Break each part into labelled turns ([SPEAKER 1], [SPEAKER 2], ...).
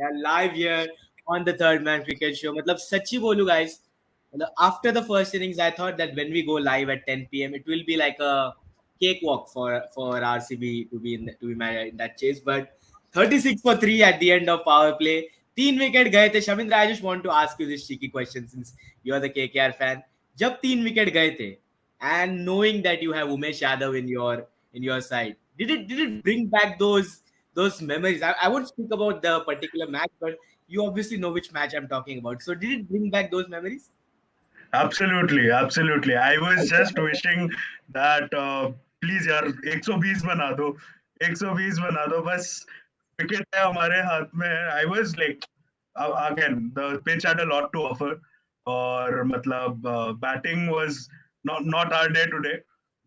[SPEAKER 1] Yeah, live here on the Third Man Cricket Show. मतलब सच्ची बोलूं guys, after the first innings, I thought that when we go live at 10 p.m., it will be like a cakewalk for RCB to be in that chase. But 36 for 3 at the end of power play. 3 wicket गए थे. Shamindra, I just want to ask you this cheeky question since you are the KKR fan. जब 3 wicket गए थे, and knowing that you have Umesh Yadav in your side, did it bring back those memories? I won't speak about the particular match, but you obviously know which match I'm talking about. So did it bring back those memories?
[SPEAKER 2] Absolutely, absolutely. I was just wishing that please यार 120 बना दो 120 बना दो बस wicket है हमारे हाथ में I was like again the pitch had a lot to offer और मतलब batting was not our day today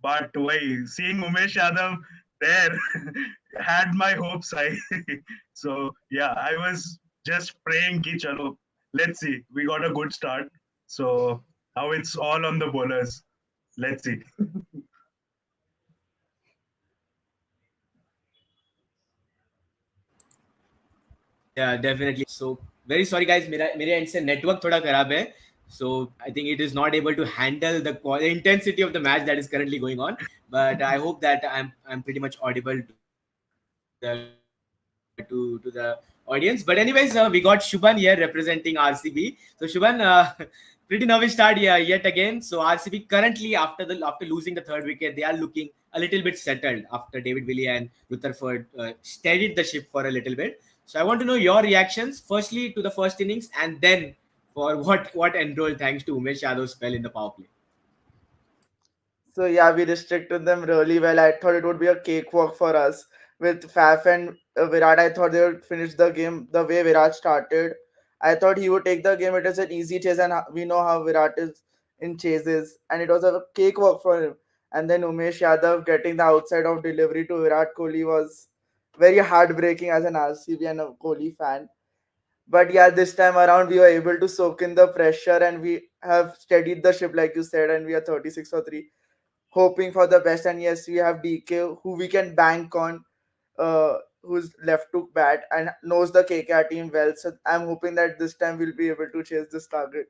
[SPEAKER 2] but वही seeing Umesh Yadav there had my hopes high so yeah I was just praying कि चलो let's see we got a good start so now it's all on the bowlers. Let's see.
[SPEAKER 1] Yeah, definitely. So very sorry guys, मेरे end से network थोड़ा खराब है. So I think it is not able to handle the intensity of the match that is currently going on. But I hope that I'm pretty much audible to the audience. But anyways, we got Shubhan here representing RCB. So Shubhan, pretty nervous start here yet again. So RCB currently after losing the third wicket, they are looking a little bit settled after David Willey and Rutherford steadied the ship for a little bit. So I want to know your reactions firstly to the first innings and then for what enrolled thanks to Umesh Yadav's spell in the power play.
[SPEAKER 3] So yeah, we restricted them really well. I thought it would be a cakewalk for us with Faf and Virat. I thought they would finish the game the way Virat started. I thought he would take the game. It is an easy chase, and we know how Virat is in chases, and it was a cakewalk for him. And then Umesh Yadav getting the outside of delivery to Virat Kohli was very heartbreaking as an RCB and a Kohli fan. But yeah, this time around we were able to soak in the pressure and we have steadied the ship like you said, and we are 36 for 3 hoping for the best. And yes, we have DK who we can bank on, who's left to bat and knows the KKR team well. So I'm hoping that this time we'll be able to chase this target.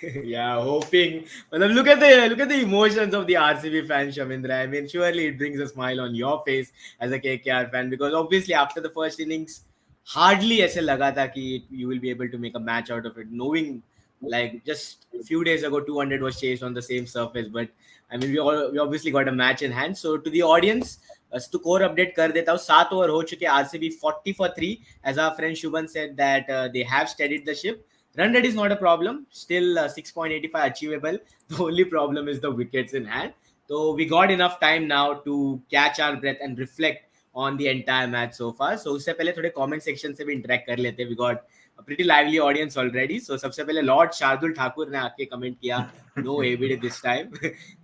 [SPEAKER 1] Yeah, hoping. Well, look at the emotions of the RCB fan, Shamindra. I mean, surely it brings a smile on your face as a KKR fan because obviously after the first innings, hardly ऐसे लगा था कि you will be able to make a match out of it, knowing like just a few days ago 200 was chased on the same surface. But I mean, we obviously got a match in hand. So to the audience, score update कर देता हूँ. 7 over हो चुके RCB 40 for 3. As our friend Shubhan said that they have steadied the ship. Run rate is not a problem. Still 6.85 achievable. The only problem is the wickets in hand. So we got enough time now to catch our breath and reflect on the entire match so far. So उससे पहले थोड़े comment section से भी interact कर लेते. We got a pretty lively audience already. So सबसे पहले Lord Shardul Thakur ने आके comment किया no ABD this time.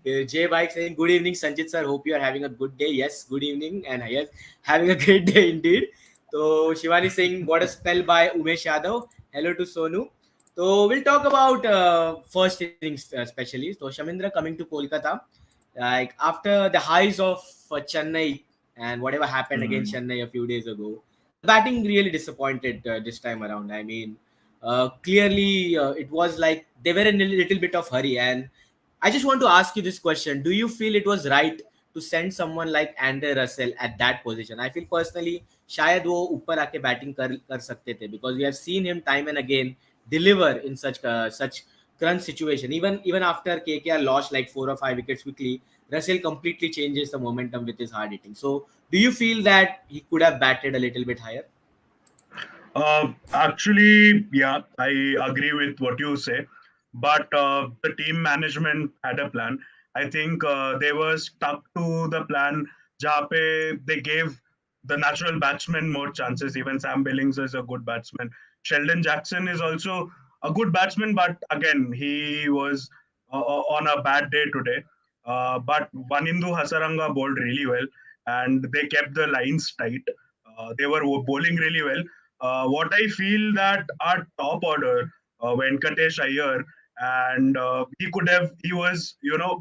[SPEAKER 1] Jay Bike saying good evening Sanjit sir. Hope you are having a good day. Yes, good evening and yes, having a great day indeed. So Shivani saying what a spell by Umesh Yadav. Hello to Sonu. So we'll talk about first innings especially. So Shamindra coming to Kolkata, like after the highs of Chennai and whatever happened against Chennai a few days ago, the batting really disappointed this time around. I mean, clearly it was like they were in a little bit of hurry. And I just want to ask you this question: do you feel it was right to send someone like Andre Russell at that position? I feel personally, शायद वो ऊपर आके batting कर सकते थे because we have seen him time and again deliver in such crunch situation. Even after KKR lost like 4 or 5 wickets quickly, Russell completely changes the momentum with his hard hitting. So, do you feel that he could have batted a little bit higher?
[SPEAKER 2] Actually, yeah, I agree with what you say. But the team management had a plan. I think they were stuck to the plan. जहाँ पे they gave the natural batsmen more chances. Even Sam Billings is a good batsman. Sheldon Jackson is also a good batsman, but again, he was on a bad day today. But Vanindu Hasaranga bowled really well, and they kept the lines tight. They were bowling really well. What I feel that our top order, Venkatesh Iyer, and he was,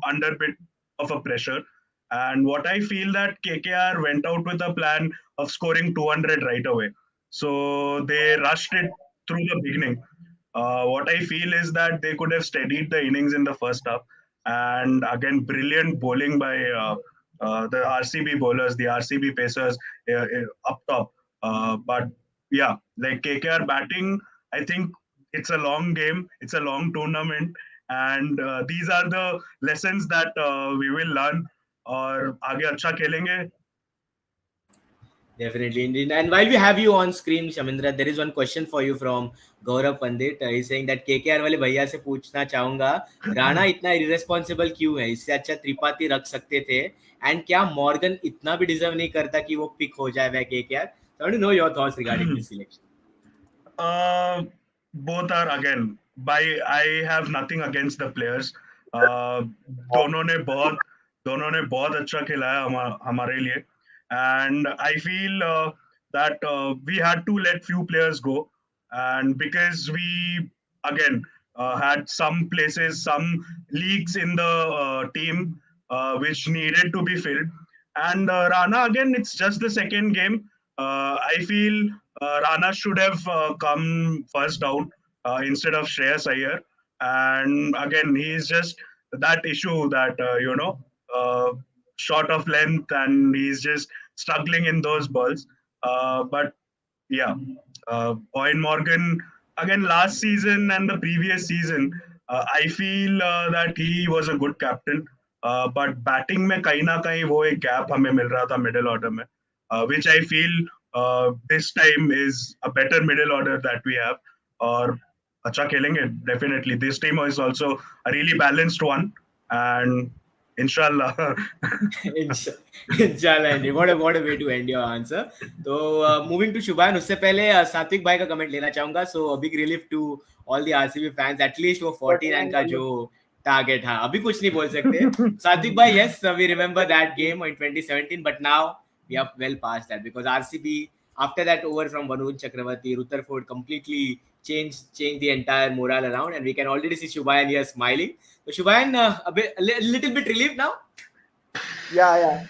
[SPEAKER 2] under bit of a pressure. And what I feel that KKR went out with a plan of scoring 200 right away. So they rushed it through the beginning. What I feel is that they could have steadied the innings in the first half, and again, brilliant bowling by the RCB bowlers, the RCB pacers up top. But yeah, like KKR batting, I think it's a long game, it's a long tournament, and these are the lessons that we will learn. और आगे अच्छा खेलेंगे.
[SPEAKER 1] Definitely, indeed. And while we have you on screen, Shamindra, there is one question for you from Gaurav Pandit. He's saying that KKR वाले भैया से पूछना चाहूंगा, राणा इतना irresponsible क्यों है? इससे अच्छा त्रिपाठी रख सकते थे. And क्या मॉर्गन इतना भी डिजर्व नहीं करता कि वो पिक हो जाए by KKR? So I want to know your thoughts regarding this selection.
[SPEAKER 2] Uh, both are again. By I have nothing against the players. Uh, दोनों ने बहुत दोनों ने बहुत अच्छा खेला है हमारे लिए. And I feel that we had to let few players go, and because we again had some places, some leaks in the team which needed to be filled. And Rana, again, it's just the second game. I feel Rana should have come first down instead of Shreyas Iyer. And again, he's just that issue that, short of length, and he's just struggling in those balls. But yeah, Owen Morgan, again, last season and the previous season, I feel that he was a good captain. But batting में कहीं ना कहीं वो एक gap हमें मिल रहा था middle order में, which I feel this time is a better middle order that we have. और अच्छा खेलेंगे definitely. This team is also a really balanced one, and inshallah.
[SPEAKER 1] इंशाल्लाह Andy. what a way to end your answer. तो moving to शुभान, उससे पहले सात्विक भाई का कमेंट लेना चाहूंगा. So a big relief to all the RCB fans, at least वो 49 का जो टारगेट था, अभी कुछ नहीं बोल सकते. सात्विक भाई, yes, we remember that game in 2017, but now we are well past that, because RCB, after that over from Varun Chakravarti, Rutherford completely changed the entire morale around, and we can already see Shubhayan here smiling. So Shubhayan, a little bit relieved now.
[SPEAKER 3] Yeah.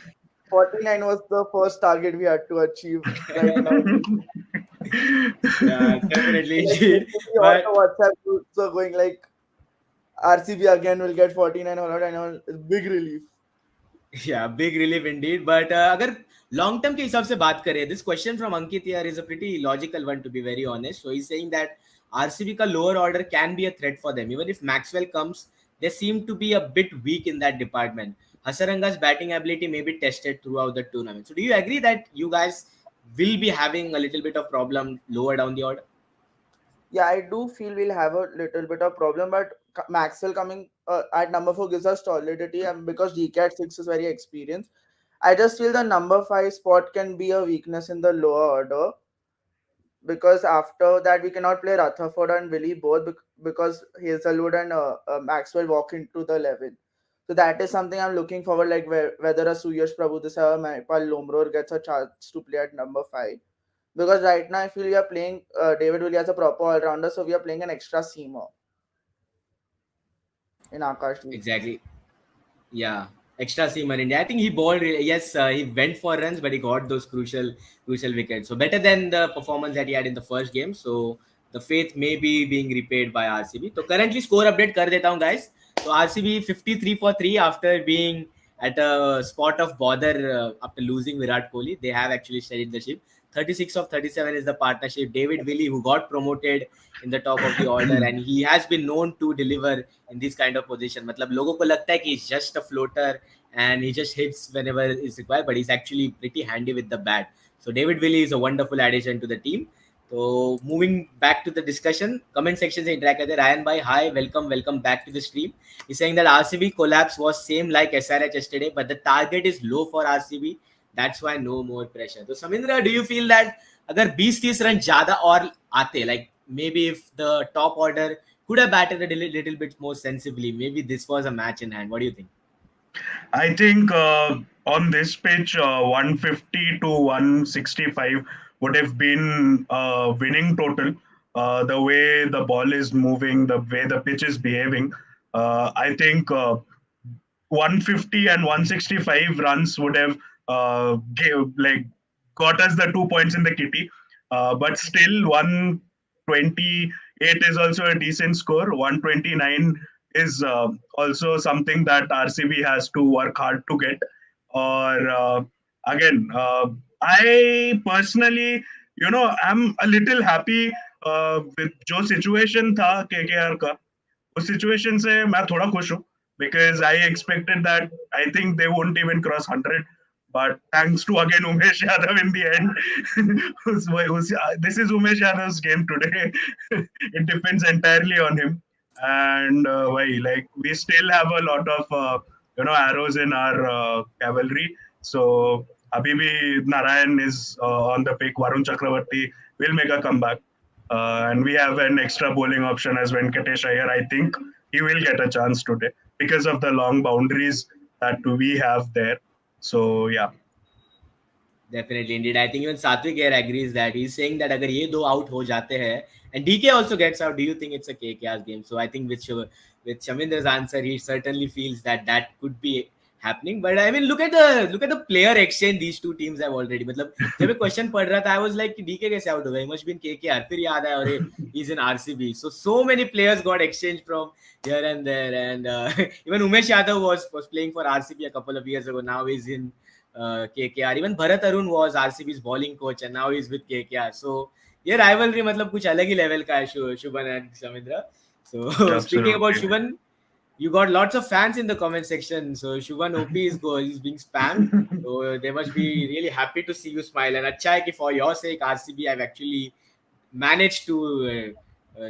[SPEAKER 3] 49 was the first target we had to achieve right now.
[SPEAKER 1] Yeah, definitely indeed.
[SPEAKER 3] All
[SPEAKER 1] But
[SPEAKER 3] the WhatsApp groups are going like RCB again will get 49 or not, and all. It's big relief.
[SPEAKER 1] yeah, big relief indeed. But अगर long term के हिसाब से बात करें, this question from Ankit here is a pretty logical one, to be very honest. So he's saying that RCB का lower order can be a threat for them. Even if Maxwell comes, they seem to be a bit weak in that department. Hasaranga's batting ability may be tested throughout the tournament. So do you agree that you guys will be having a little bit of problem lower down the order?
[SPEAKER 3] Yeah, I do feel we'll have a little bit of problem, but Maxwell coming at number 4 gives us solidity, and because DK at 6 is very experienced, I just feel the number 5 spot can be a weakness in the lower order, because after that we cannot play Rutherford and Willie both because Hazelwood and Maxwell walk into the 11. So that is something I'm looking forward, like whether a Suyash Prabhudesa or Maipal Lomror gets a chance to play at number 5. Because right now I feel we are playing David Willie as a proper all-rounder, so we are playing an extra seamer in Akash.
[SPEAKER 1] Exactly. Yeah, extra seamer India. I think he bowled. Yes, he went for runs, but he got those crucial wickets. So better than the performance that he had in the first game. So the faith may be being repaid by RCB. So currently score update कर देता हूँ guys. So RCB 53 for 3 after being at a spot of bother after losing Virat Kohli. They have actually steadied the ship. 36 of 37 is the partnership. David Willey, who got promoted in the top of the order, and he has been known to deliver in this kind of position. मतलब लोगों को लगता है कि he's just a floater and he just hits whenever is required, but he's actually pretty handy with the bat. So David Willey is a wonderful addition to the team. So moving back to the discussion, comment section से interact करते हैं. Ryan bhai, hi, welcome back to the stream. He's saying that RCB collapse was same like SRH yesterday, but the target is low for RCB. That's why no more pressure. So Samindra, do you feel that अगर 20-30 run ज़्यादा और आते, like maybe if the top order could have batted a little bit more sensibly, maybe this was a match in hand? What do you think?
[SPEAKER 2] I think on this pitch, 150 to 165 would have been winning total. The way the ball is moving, the way the pitch is behaving, I think 150 and 165 runs would have got us the 2 points in the kitty. But still 128 is also a decent score. 129 is also something that RCB has to work hard to get. Or again, I personally, I'm a little happy with जो situation था KKR का. उस situation से मैं थोड़ा खुश हूँ because I expected that I think they won't even cross 100. But thanks to again Umesh Yadav in the end, this is Umesh Yadav's game today. It depends entirely on him. And why, like we still have a lot of arrows in our cavalry. So Abhi bhi Narayan is on the pick. Varun Chakravarti will make a comeback. And we have an extra bowling option as Venkatesh Iyer. I think he will get a chance today because of the long boundaries that we have there. So yeah.
[SPEAKER 1] Definitely, indeed. I think even Satvik here agrees that he's saying that अगर ये दो out हो जाते हैं and DK also gets out, do you think it's a KKR game? So I think with Shamindra's answer, he certainly feels that that could be happening. But I mean, look at the player exchange these two teams have already. मतलब जब मैं question पढ़ रहा था, I was like DK कैसे out होगा? He must be in KKR. फिर याद आया अरे he's in RCB. So many players got exchanged from here and there, and even Umesh Yadav was playing for RCB a couple of years ago. Now he's in KKR. Even Bharat Arun was RCB's bowling coach and now he's with KKR. So ये rivalry मतलब कुछ अलग ही level का है Shubhan and Shamindra. So speaking about
[SPEAKER 2] Absolutely.
[SPEAKER 1] Shubhan, you got lots of fans in the comment section. So Shubhan OP is being spammed. So they must be really happy to see you smile. And अच्छा है कि for your sake RCB have actually managed to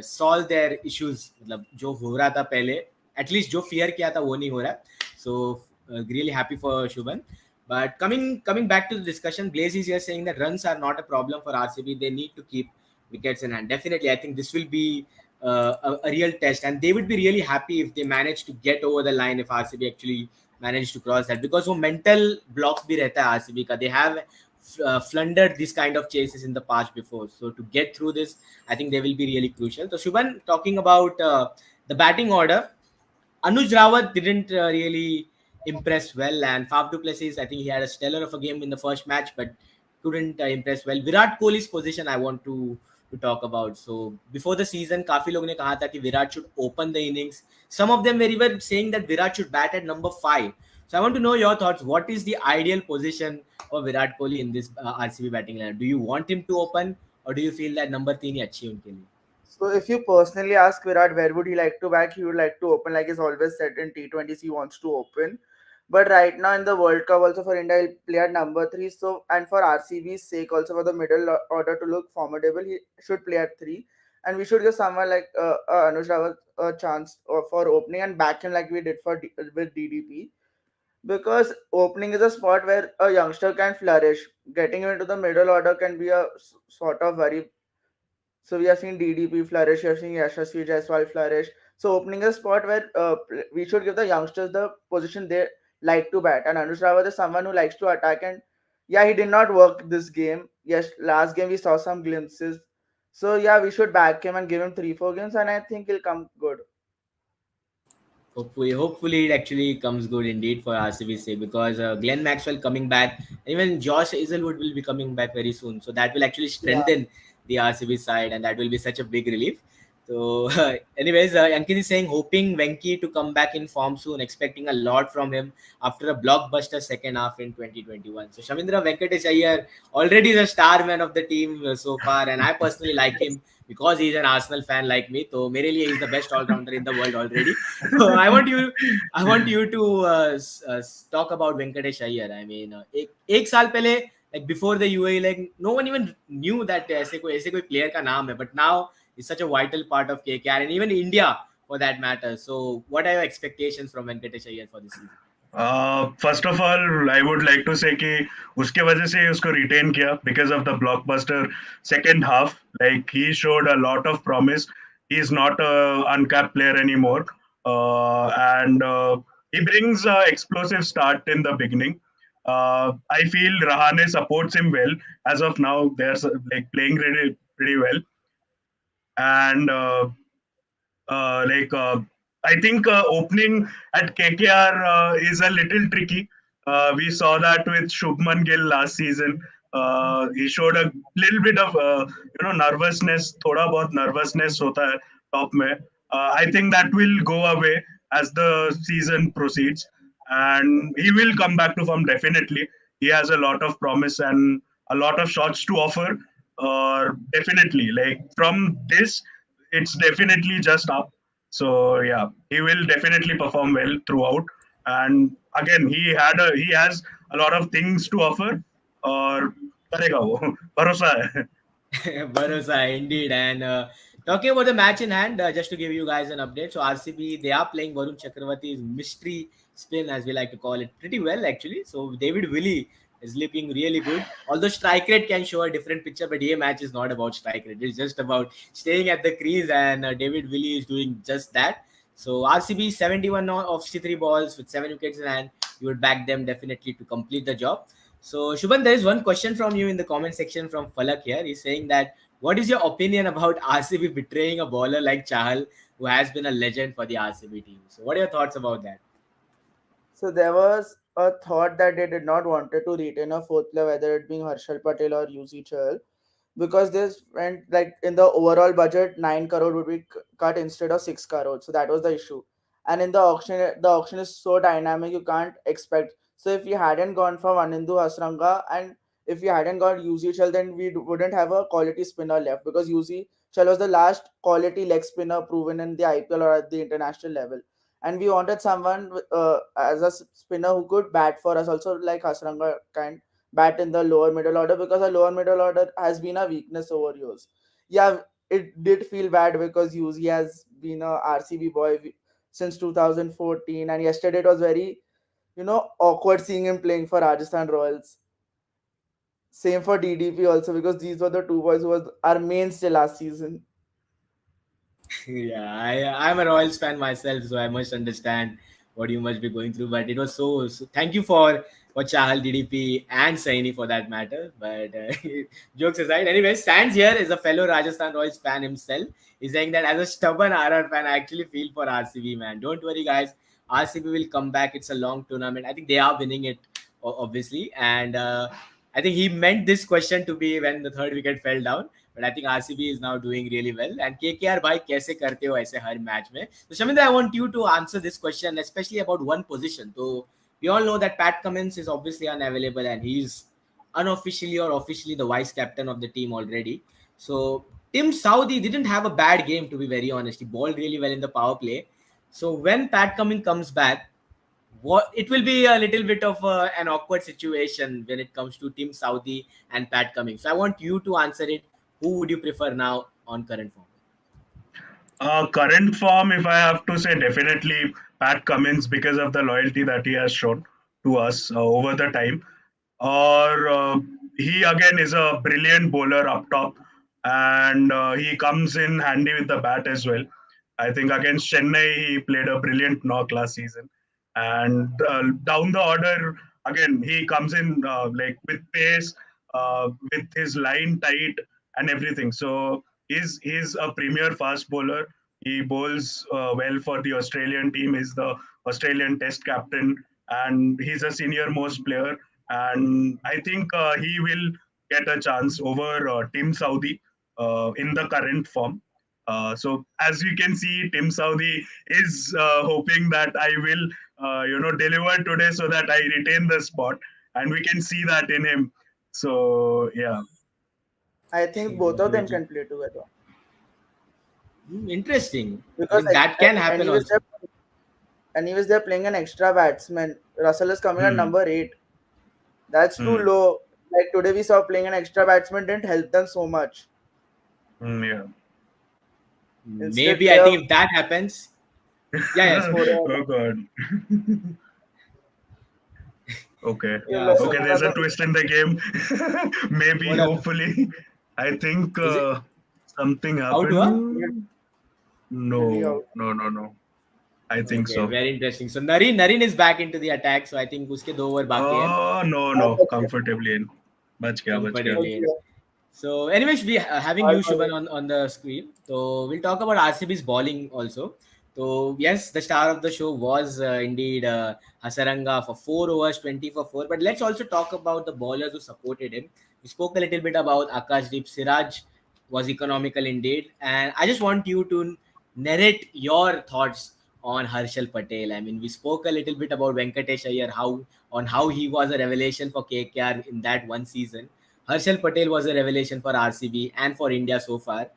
[SPEAKER 1] solve their issues. मतलब जो हो रहा था पहले, at least जो fear किया था वो नहीं हो रहा. So really happy for Shubhan. But coming back to the discussion, Blaze is here saying that runs are not a problem for RCB. They need to keep wickets in hand. Definitely, I think this will be a real test, and they would be really happy if they manage to get over the line if RCB actually manage to cross that, because वो mental blocks भी रहता है RCB का. They have flundered this kind of chases in the past before, so to get through this, I think they will be really crucial. So Shubhan, talking about the batting order, Anuj Rawat didn't really impress well, and Faf du Plessis, I think he had a stellar of a game in the first match, but couldn't impress well. Virat Kohli's position I want to talk about. So before the season, काफी लोग ने कहा था कि Virat should open the innings. Some of them were even saying that Virat should bat at number 5. So I want to know your thoughts. What is the ideal position for Virat Kohli in this RCB batting lineup? Do you want him to open, or do you feel that number 3 ही अच्छी है उनके लिए?
[SPEAKER 3] So if you personally ask Virat where would he like to back, he would like to open, like he's always said in T20s he wants to open. But right now in the World Cup, also for India, he'll play at number 3. So and for RCB's sake, also for the middle order to look formidable, he should play at 3. And we should give someone like Anuj Rawat a chance for opening and back him like we did with DDP. Because opening is a spot where a youngster can flourish. Getting him into the middle order can be a sort of worry. So we have seen DDP flourish, we have seen Yashasvi Jaiswal flourish. So opening a spot where we should give the youngsters the position they like to bat. And Anush Rawat is someone who likes to attack. And yeah, he did not work this game. Yes, last game we saw some glimpses. So yeah, we should back him and give him 3-4 games, and I think he'll come good.
[SPEAKER 1] Hopefully it actually comes good indeed for RCB sake, because Glenn Maxwell coming back, even Josh Hazelwood will be coming back very soon. So that will actually
[SPEAKER 3] Yeah.
[SPEAKER 1] strengthen the RCB side, and that will be such a big relief. So, anyways, Ankit is saying hoping Venki to come back in form soon, expecting a lot from him after a blockbuster second half in 2021. So, Shamindra Venkatesh Iyer already is a star man of the team so far, and I personally like him because he's an Arsenal fan like me. So, मेरे लिए he's the best all-rounder in the world already. So, I want you to talk about Venkatesh Iyer. I mean, एक साल पहले, like before the UAE, like no one even knew that ऐसे कोई player का नाम है, but now he's such a vital part of KKR and even India for that matter. So, what are your expectations from Venkatesh Iyer for this season?
[SPEAKER 2] First of all I would like to say कि उसके वजह से उसको retain किया because of the blockbuster second half like he showed a lot of promise he is not a uncap player any more and he brings a explosive start in the beginning. I feel Rahane supports him well. As of now, they're like playing pretty well. And like I think opening at KKR is a little tricky. We saw that with Shubman Gill last season. He showed a little bit of nervousness. थोड़ा बहुत nervousness होता है top में. I think that will go away as the season proceeds, and he will come back to form definitely. He has a lot of promise and a lot of shots to offer. Definitely, like from this, it's definitely just up. So yeah, he will definitely perform well throughout. And again, he has a lot of things to offer. और करेगा वो भरोसा है.
[SPEAKER 1] Barossa, indeed. And talking about the match in hand, just to give you guys an update. So RCB, they are playing Varun Chakravarti's mystery spin, as we like to call it, pretty well actually. So David Willey is looking really good. Although strike rate can show a different picture, but a match is not about strike rate. It's just about staying at the crease, and David Willey is doing just that. So RCB 71 of 63 balls with 7 wickets in hand. You would back them definitely to complete the job. So, Shubhan, there is one question from you in the comment section from Falak here. He's saying that what is your opinion about RCB betraying a bowler like Chahal, who has been a legend for the RCB team? So, what are your thoughts about that?
[SPEAKER 3] So there was a thought that they did not wanted to retain a fourth player, whether it being Harshal Patel or UC Chahal, because this went like in the overall budget, 9 crore would be cut instead of 6 crore. So that was the issue. And in the auction is so dynamic, you can't expect. So if we hadn't gone for Anindu Hasranga and if we hadn't got UC Chal, then we wouldn't have a quality spinner left, because UC Chal was the last quality leg spinner proven in the IPL or at the international level, and we wanted someone as a spinner who could bat for us also, like Hasranga kind bat in the lower middle order, because the lower middle order has been a weakness over years. Yeah, it did feel bad because Yuzi has been a RCB boy since 2014, and yesterday it was very awkward seeing him playing for Rajasthan Royals. Same for DDP also, because these were the two boys who was our mainstay last season.
[SPEAKER 1] Yeah, I'm a Royals fan myself, so I must understand what you must be going through. But it was so thank you for Chahal, DDP, and Saini for that matter. But jokes aside, anyway, Sands here is a fellow Rajasthan Royals fan himself. He's saying that as a stubborn RR fan, I actually feel for RCB, man. Don't worry, guys. RCB will come back. It's a long tournament. I think they are winning it, obviously. And I think he meant this question to be when the third wicket fell down. But I think RCB is now doing really well. And KKR भाई कैसे करते हो ऐसे हर match में? So Shamindra, I want you to answer this question, especially about one position. So we all know that Pat Cummins is obviously unavailable, and he's unofficially or officially the vice captain of the team already. So Tim Southee didn't have a bad game, to be very honest. He bowled really well in the power play. So when Pat Cummins comes back, what it will be a little bit of an awkward situation when it comes to Tim Southee and Pat Cummins. So I want you to answer it. Who would you prefer now on current form?
[SPEAKER 2] Current form, if I have to say, definitely Pat Cummins, because of the loyalty that he has shown to us over the time. Or he again is a brilliant bowler up top, and he comes in handy with the bat as well. I think against Chennai he played a brilliant knock last season, and down the order again he comes in like with pace, with his line tight and everything. So he's a premier fast bowler. He bowls well for the Australian team. He's the Australian Test captain, and he's a senior most player. And I think he will get a chance over Tim Southee in the current form. So as you can see, Tim Southee is hoping that I will, deliver today so that I retain the spot, and we can see that in him. So yeah.
[SPEAKER 3] I think both of them can play together,
[SPEAKER 1] Interesting. I
[SPEAKER 3] because
[SPEAKER 1] mean, that can happen
[SPEAKER 3] anyways
[SPEAKER 1] also.
[SPEAKER 3] they're playing an extra batsman. Russell is coming at
[SPEAKER 2] Hmm.
[SPEAKER 3] number 8. That's too
[SPEAKER 2] Hmm.
[SPEAKER 3] low. Like today we saw playing an extra batsman didn't help them so much.
[SPEAKER 2] Yeah.
[SPEAKER 3] Instead
[SPEAKER 1] Maybe
[SPEAKER 3] they
[SPEAKER 1] I
[SPEAKER 3] have
[SPEAKER 1] think if that happens, yeah, yeah,
[SPEAKER 3] scored
[SPEAKER 2] Oh God. Okay.
[SPEAKER 1] yeah.
[SPEAKER 3] lost
[SPEAKER 2] Okay.
[SPEAKER 1] So
[SPEAKER 2] There's a
[SPEAKER 3] another.
[SPEAKER 2] twist in the game. Maybe,
[SPEAKER 1] what are
[SPEAKER 2] hopefully. I think
[SPEAKER 1] is it
[SPEAKER 2] something
[SPEAKER 1] out? Huh?
[SPEAKER 2] happened.
[SPEAKER 3] Nearly
[SPEAKER 2] No,
[SPEAKER 3] out.
[SPEAKER 2] no, no, no. I think
[SPEAKER 1] Okay,
[SPEAKER 2] so.
[SPEAKER 1] very interesting. So Narin is back into the attack. So I think उसके 2 over बाकी है
[SPEAKER 2] Oh, no,
[SPEAKER 3] All
[SPEAKER 2] no.
[SPEAKER 3] but
[SPEAKER 2] Comfortably in. बच गया, बच गया.
[SPEAKER 1] comfortably.
[SPEAKER 3] yeah,
[SPEAKER 1] So, anyways, we having
[SPEAKER 3] all
[SPEAKER 1] you,
[SPEAKER 3] for
[SPEAKER 1] Shubhan,
[SPEAKER 3] it.
[SPEAKER 1] on the screen. So, we'll talk about RCB's bowling also. So, yes, the star of the show was indeed Hasaranga for 4 overs, 20 for 4. But let's also talk about the bowlers who supported him. We spoke a little bit about Akashdeep. Siraj was economical indeed, and I just want you to narrate your thoughts on Harshal Patel. I mean, we spoke a little bit about Venkatesh Iyer, how he was a revelation for KKR in that one season. Harshal Patel was a revelation for RCB and for India so far.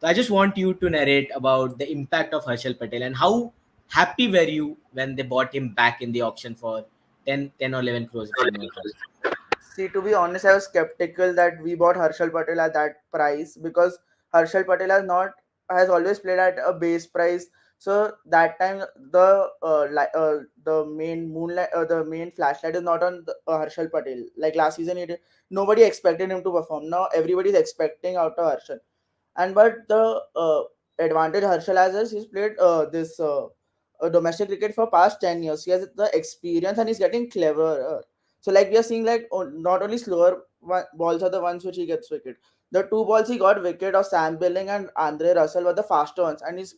[SPEAKER 1] So I just want you to narrate about the impact of Harshal Patel and how happy were you when they bought him back in the auction for 10 or 11 crores, if I'm not wrong.
[SPEAKER 3] See, to be honest, I was skeptical that we bought Harshal Patel at that price because Harshal Patel has always played at a base price. So that time the main moonlight the main flashlight is not on Harshal Patel. Like last season, nobody expected him to perform. Now everybody is expecting out of Harshal. And but the advantage Harshal has is he's played this domestic cricket for past 10 years. He has the experience and he's getting clever. So like we are seeing like not only slower balls are the ones which he gets wicket. The two balls he got wicket of Sam Billing and Andre Russell were the faster ones, and he's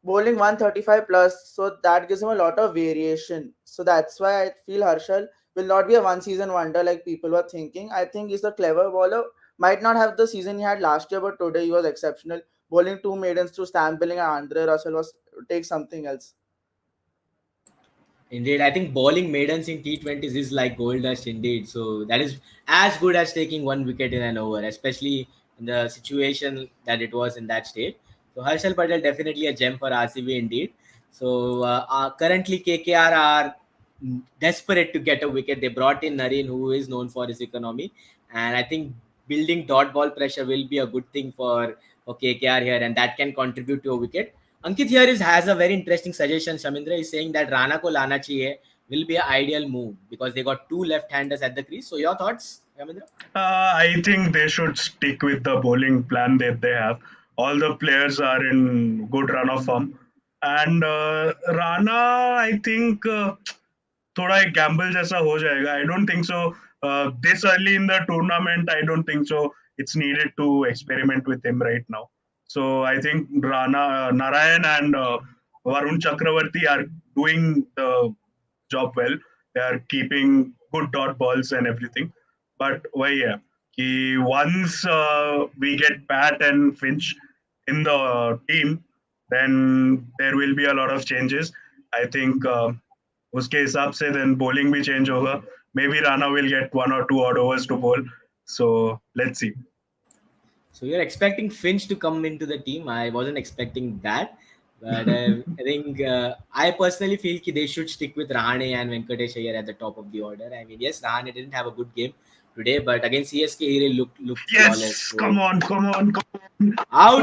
[SPEAKER 3] bowling 135 plus, so that gives him a lot of variation. So that's why I feel Harshal will not be a one season wonder like people were thinking. I think he's a clever bowler. Might not have the season he had last year, but today he was exceptional. Bowling two maidens to Stan Billing and Andre Russell was take something else.
[SPEAKER 1] Indeed, I think bowling maidens in T20s is like gold dust indeed. So that is as good as taking one wicket in an over, especially in the situation that it was in that state. So Harshal Patel definitely a gem for RCB indeed. So currently KKR are desperate to get a wicket. They brought in Nareen, who is known for his economy, and I think building dot ball pressure will be a good thing for KKR here, and that can contribute to a wicket. Ankit here has a very interesting suggestion. Shamindra is saying that Rana ko lana chahiye will be an ideal move because they got two left-handers at the crease. So your thoughts, Shamindra?
[SPEAKER 2] I think they should stick with the bowling plan that they have. All the players are in good run of form, and Rana, I think थोड़ा एक gamble जैसा हो जाएगा. I don't think so. This early in the tournament, I don't think so. It's needed to experiment with him right now. So I think Narayan and Varun Chakravarti are doing the job well. They are keeping good dot balls and everything. But वही है कि once we get Pat and Finch in the team, then there will be a lot of changes. I think उसके हिसाब से then bowling भी change होगा. Maybe Rana will get one or two odd overs to bowl. So let's see.
[SPEAKER 1] So you're expecting Finch to come into the team. I wasn't expecting that. But I think I personally feel that they should stick with Rahane and Venkatesh Iyer at the top of the order. I mean, yes, Rahane didn't have a good game today, but against CSK, he really looked flawless.
[SPEAKER 2] Yes,
[SPEAKER 1] So
[SPEAKER 2] come on,
[SPEAKER 1] out.
[SPEAKER 2] come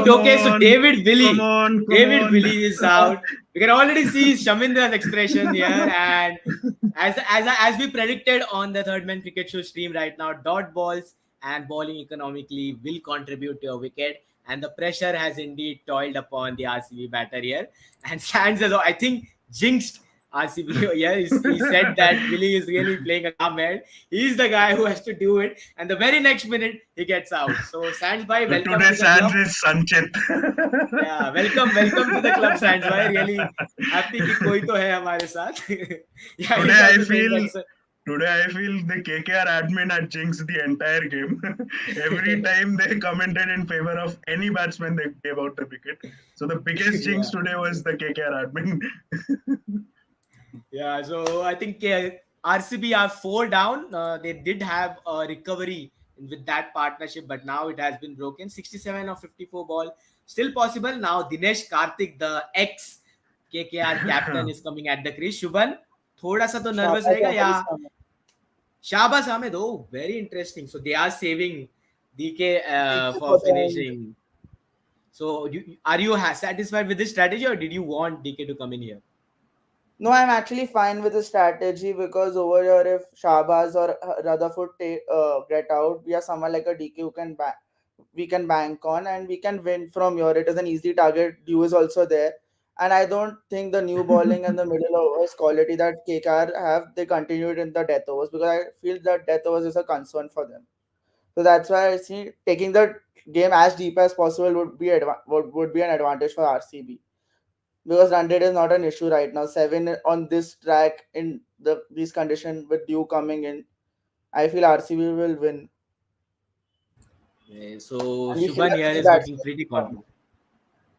[SPEAKER 1] Okay, so
[SPEAKER 2] on,
[SPEAKER 1] David
[SPEAKER 2] come
[SPEAKER 1] Willie.
[SPEAKER 2] on, come
[SPEAKER 1] David
[SPEAKER 2] on.
[SPEAKER 1] Willie is out. We can already see Shamindra's expression here. And as we predicted on the Third Man Cricket Show stream right now, dot balls and bowling economically will contribute to a wicket. And the pressure has indeed toiled upon the RCB batter here. And Sands has, I think, jinxed RCB. Yeah, he said that Willie is really playing a calm hand. He's the guy who has to do it. And the very next minute, he gets out. So, Sands bhai, welcome
[SPEAKER 2] Today
[SPEAKER 1] to the club.
[SPEAKER 2] Sands is Sanchit.
[SPEAKER 1] Yeah, welcome to the club, Sands bhai. Really happy कि कोई तो है हमारे साथ. Yeah,
[SPEAKER 2] Today
[SPEAKER 1] he's
[SPEAKER 2] I
[SPEAKER 1] also saying
[SPEAKER 2] feel
[SPEAKER 1] that.
[SPEAKER 2] Today I feel the KKR admin had jinxed the entire game. Every time they commented in favor of any batsman, they gave out the wicket. So the biggest jinx
[SPEAKER 1] Yeah.
[SPEAKER 2] today was the KKR admin.
[SPEAKER 1] Yeah, so I think RCB are four down. They did have a recovery with that partnership, but now it has been broken. 67 of 54 ball, still possible. Now Dinesh Karthik, the ex KKR captain, is coming at the crease. Shubhan, थोड़ा सा तो nervous
[SPEAKER 3] Shahbaz
[SPEAKER 1] रहेगा
[SPEAKER 3] Ahmed
[SPEAKER 1] या
[SPEAKER 3] is coming.
[SPEAKER 1] Shahbaz Ahmed? Oh, very interesting. So they are saving DK
[SPEAKER 3] DK
[SPEAKER 1] for
[SPEAKER 3] for the end.
[SPEAKER 1] finishing. So are you satisfied with this strategy, or did you want DK to come in here?
[SPEAKER 3] No, I'm actually fine with the strategy because over here, if Shahbaz or Rutherford get out, we are someone like a DK who can we can bank on and we can win from here. It is an easy target. Dew is also there. And I don't think the new bowling and the middle overs quality that KKR have, they continued in the death overs because I feel that death overs is a concern for them. So that's why I see taking the game as deep as possible would be an advantage for RCB because run rate is not an issue right now. Seven on this track in these conditions with Dew coming in, I feel RCB will win.
[SPEAKER 1] So
[SPEAKER 3] And we still
[SPEAKER 1] Shubhan
[SPEAKER 3] have
[SPEAKER 1] here
[SPEAKER 3] three
[SPEAKER 1] is looking
[SPEAKER 3] batsmen.
[SPEAKER 1] pretty confident.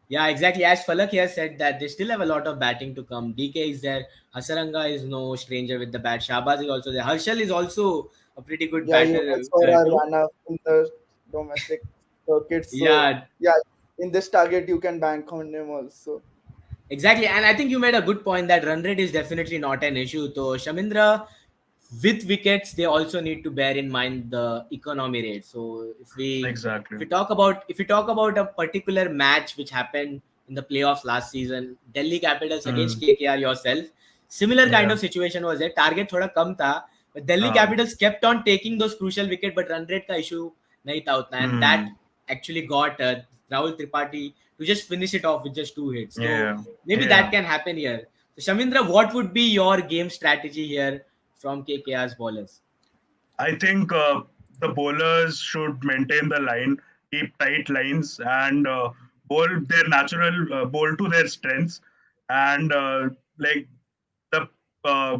[SPEAKER 1] Yeah, exactly. As Falak here said that they still have a lot of batting to come. DK is there. Hasaranga is no stranger with the bat. Shahbaz is also there. Harshal is also a pretty good
[SPEAKER 3] Yeah, he
[SPEAKER 1] batter
[SPEAKER 3] works for
[SPEAKER 1] too.
[SPEAKER 3] Haryana in the domestic circuit. So
[SPEAKER 1] Yeah,
[SPEAKER 3] yeah, in this target you can bank on him also.
[SPEAKER 1] exactly. And I think you made a good point that run rate is definitely not an issue. So Shamindra, with wickets, they also need to bear in mind the economy rate. So if
[SPEAKER 2] Exactly.
[SPEAKER 1] we talk about a particular match which happened in the playoffs last season, Delhi Capitals against
[SPEAKER 2] Mm.
[SPEAKER 1] KKR yourself, similar kind
[SPEAKER 2] Yeah.
[SPEAKER 1] of situation was there. Target thoda kam tha, but Delhi
[SPEAKER 2] Um,
[SPEAKER 1] Capitals kept on taking those crucial wicket, but run rate ka issue nahi tha utna, and that
[SPEAKER 2] mm,
[SPEAKER 1] actually got Rahul Tripathi to just finish it off with just two hits. So
[SPEAKER 2] yeah.
[SPEAKER 1] maybe that
[SPEAKER 2] Yeah.
[SPEAKER 1] can happen here. So Shamindra, what would be your game strategy here from KKR's bowlers?
[SPEAKER 2] I think the bowlers should maintain the line, keep tight lines, and bowl their natural bowl to their strengths, and like the uh,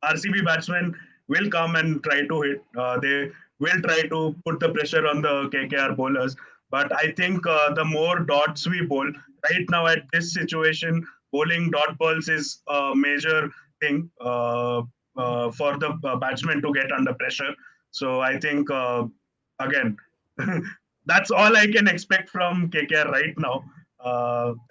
[SPEAKER 2] RCB batsmen will come and try to hit. They will try to put the pressure on the KKR bowlers. But I think the more dots we bowl right now at this situation, bowling dot balls is a major thing for the batsman to get under pressure. So I think again, that's all I can expect from KKR right now.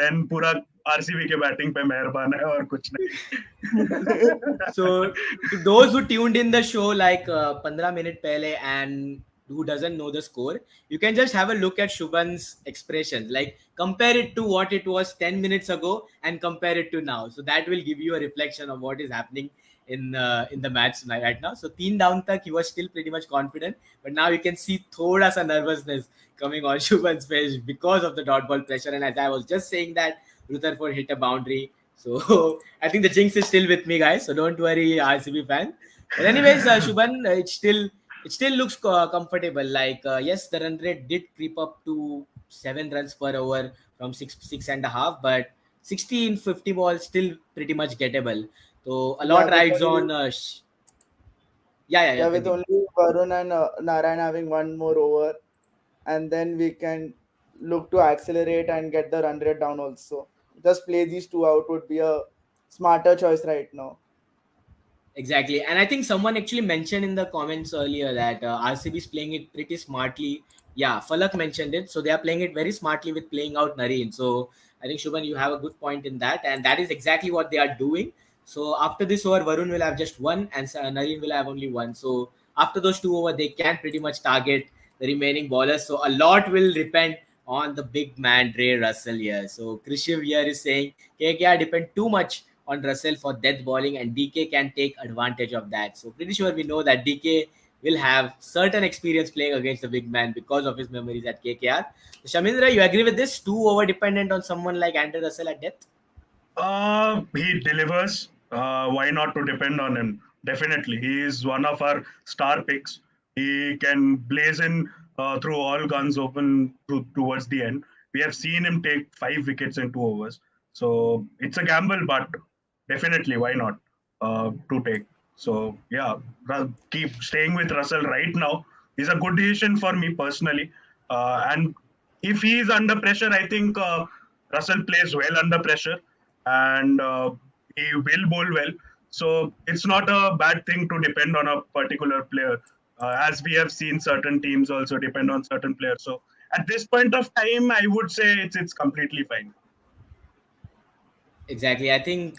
[SPEAKER 2] Then पूरा RCB के batting पे मेहरबान है और कुछ नहीं.
[SPEAKER 1] So to those who tuned in the show like 15 minute pehle and who doesn't know the score, you can just have a look at Shubhan's expressions. Like compare it to what it was 10 minutes ago and compare it to now. So that will give you a reflection of what is happening in the match right now. So teen down tak he was still pretty much confident, but now you can see thoda sa nervousness coming on Shubhan's face because of the dot ball pressure. And as I was just saying that Rutherford hit a boundary. So I think the jinx is still with me, guys. So don't worry, RCB fan. But anyways, Shubhan, it still looks comfortable. Like yes, the run rate did creep up to 7 runs per over from six and a half, but 60 in 50 balls still pretty much gettable. So a
[SPEAKER 3] Yeah,
[SPEAKER 1] lot
[SPEAKER 3] with
[SPEAKER 1] rides
[SPEAKER 3] only
[SPEAKER 1] on. Yeah.
[SPEAKER 3] yeah, with
[SPEAKER 1] Continue.
[SPEAKER 3] only Varun and Narayan having one more over, and then we can look to accelerate and get the run rate down also. Just play these two out would be a smarter choice right now.
[SPEAKER 1] Exactly. And I think someone actually mentioned in the comments earlier that RCB is playing it pretty smartly. Yeah, Falak mentioned it. So they are playing it very smartly with playing out Nareen. So I think, Shubhan, you have a good point in that. And that is exactly what they are doing. So after this over, Varun will have just one and Nareen will have only one. So after those two over, they can pretty much target the remaining bowlers. So a lot will depend on the big man, Dre Russell here. So Krishiv here is saying KKR depend too much on Russell for death bowling, and DK can take advantage of that. So pretty sure we know that DK will have certain experience playing against the big man because of his memories at KKR. So Shamindra, you agree with this? Too over dependent on someone like Andrew Russell at death?
[SPEAKER 2] He delivers. Why not to depend on him? Definitely, he is one of our star picks. He can blaze in through all guns open towards the end. We have seen him take 5 wickets in 2 overs. So it's a gamble, but definitely, why not to take? So yeah, keep staying with Russell right now is a good decision for me personally. And if he is under pressure, I think Russell plays well under pressure and he will bowl well. So it's not a bad thing to depend on a particular player, as we have seen certain teams also depend on certain players. So at this point of time, I would say it's completely fine.
[SPEAKER 1] Exactly. I think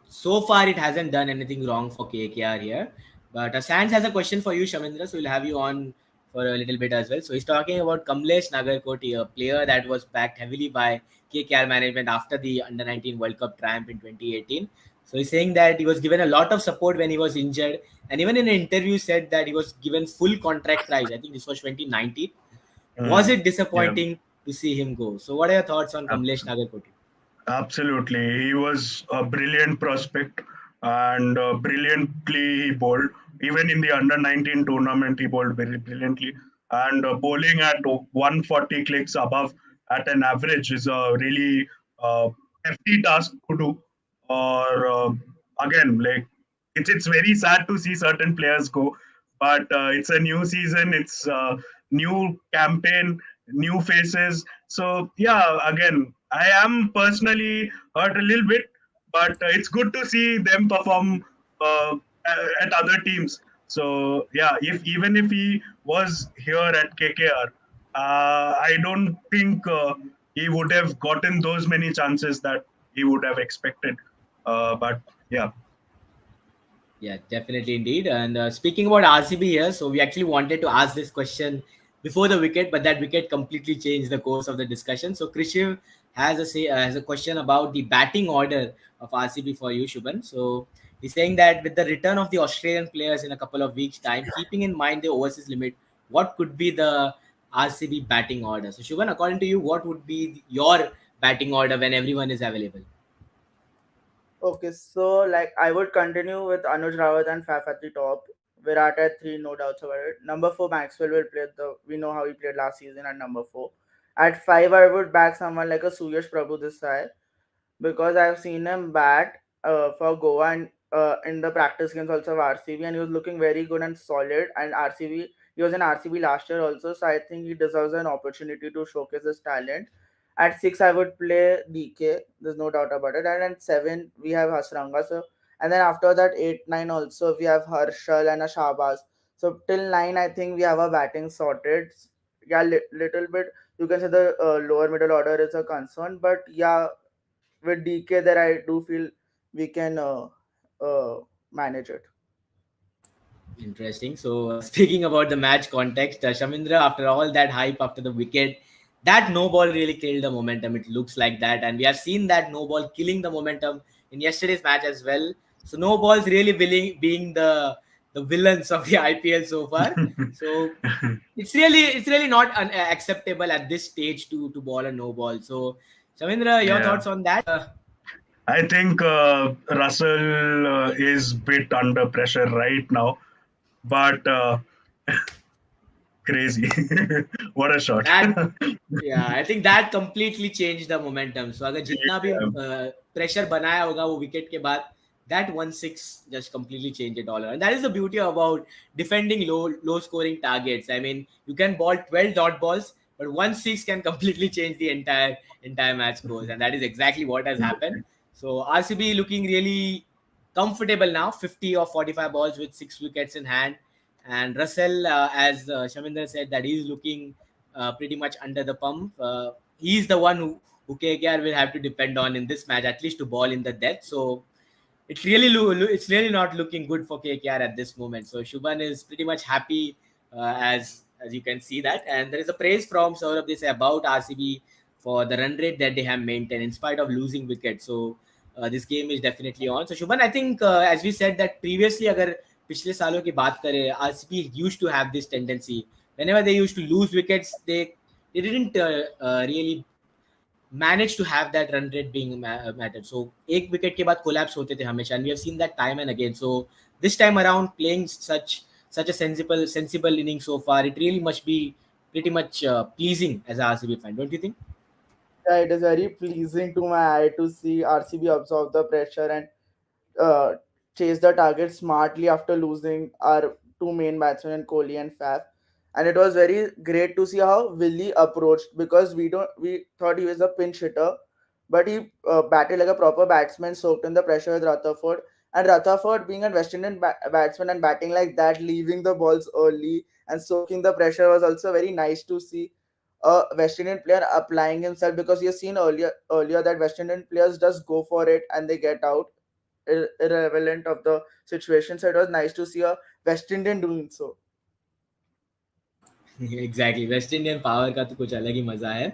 [SPEAKER 1] so far it hasn't done anything wrong for KKR here. But Sands has a question for you, Shamindra. So we'll have you on for a little bit as well. So he's talking about Kamlesh Nagarkoti, a player that was backed heavily by KKR management after the Under 19 World Cup triumph in 2018. So he's saying that he was given a lot of support when he was injured. And even in an interview said that he was given full contract price. I think this was 2019. Was
[SPEAKER 2] Mm,
[SPEAKER 1] it
[SPEAKER 2] yeah.
[SPEAKER 1] disappointing to see him go? So what are your thoughts on Kamlesh Nagarkoti?
[SPEAKER 2] Absolutely. He was a brilliant prospect and brilliantly he bowled. Even in the under 19 tournament, he bowled very brilliantly. And bowling at 140 clicks above at an average is a really hefty task to do. Or again, like it's very sad to see certain players go, but it's a new season. It's new campaign, new faces. So yeah, again, I am personally hurt a little bit, but it's good to see them perform at other teams. So yeah, if even if he was here at KKR, I don't think he would have gotten those many chances that he would have expected. But yeah,
[SPEAKER 1] Yeah, definitely indeed. And speaking about RCB here, so we actually wanted to ask this question before the wicket, but that wicket completely changed the course of the discussion. So Krishiv has a question about the batting order of RCB for you, Shubhan. So he's saying that with the return of the Australian players in a couple of weeks' time, keeping in mind the overseas limit, what could be the RCB batting order? So Shubhan, according to you, what would be your batting order when everyone is available?
[SPEAKER 3] Okay, so like I would continue with Anuj Rawat and Faf at the top. Virat at three, no doubts about it. Number four, Maxwell will play we know how he played last season at number four. At five, I would back someone like a Suyash Prabhu this side because I've seen him bat for Goa and in the practice games also of RCB, and he was looking very good and solid. And RCB, he was in RCB last year also, so I think he deserves an opportunity to showcase his talent. At six, I would play DK. There's no doubt about it. And at seven, we have Hasranga. So and then after that, eight, nine also we have Harshal and a Shabazz. So till nine, I think we have a batting sorted. Yeah, little bit. You can say the lower middle order is a concern, but yeah, with DK there I do feel we can manage it.
[SPEAKER 1] Interesting. So, speaking about the match context, Shamindra, after all that hype after the wicket, that no ball really killed the momentum. It looks like that, and we have seen that no ball killing the momentum in yesterday's match as well. So, no balls really being the villains of the IPL so far. So, it's really not acceptable at this stage to ball a no ball. So, Shamindra, your
[SPEAKER 2] yeah.
[SPEAKER 1] thoughts on that?
[SPEAKER 2] I think Russell is bit under pressure right now, but crazy. What a shot.
[SPEAKER 1] That Yeah, I think that completely changed the momentum. So अगर जितना भी
[SPEAKER 2] Yeah.
[SPEAKER 1] pressure बनाया होगा वो wicket के बाद, that 1-6 just completely changed it all. And that is the beauty about defending low scoring targets. I mean, you can ball 12 dot balls, but 1-6 can completely change the entire match scores, and that is exactly what has happened. So RCB looking really comfortable now, 50 or 45 balls with 6 wickets in hand. And Russell, as Shaminder said, that he's looking pretty much under the pump. He's the one who KKR will have to depend on in this match, at least to ball in the death. So it's really not looking good for KKR at this moment. So Shubhan is pretty much happy, as you can see that, and there is a praise from Saurabh Desai about RCB for the run rate that they have maintained in spite of losing wickets. So this game is definitely on. So Shubhan, I think as we said that previously, अगर पिछले सालों की बात करें, RCB used to have this tendency. Whenever they used to lose wickets, they didn't really manage to have that run rate being mattered. So एक wicket के बाद collapse होते थे हमेशा, and we have seen that time and again. So this time around, playing such a sensible inning so far, it really must be pretty much pleasing as a RCB fan, don't you think?
[SPEAKER 3] Yeah, it is very pleasing to my eye to see RCB absorb the pressure and uh, chase the target smartly after losing our two main batsmen in Kohli and Faf. And it was very great to see how Willie approached because we thought he was a pinch hitter, but he batted like a proper batsman, soaked in the pressure with Rutherford. And Rutherford, being a West Indian batsman and batting like that, leaving the balls early and soaking the pressure was also very nice to see a West Indian player applying himself because you have seen earlier that West Indian players just go for it and they get out irrelevant of the situation. So it was nice to see a West Indian doing so.
[SPEAKER 1] Exactly, West Indian power का तो कुछ अलग ही मजा है.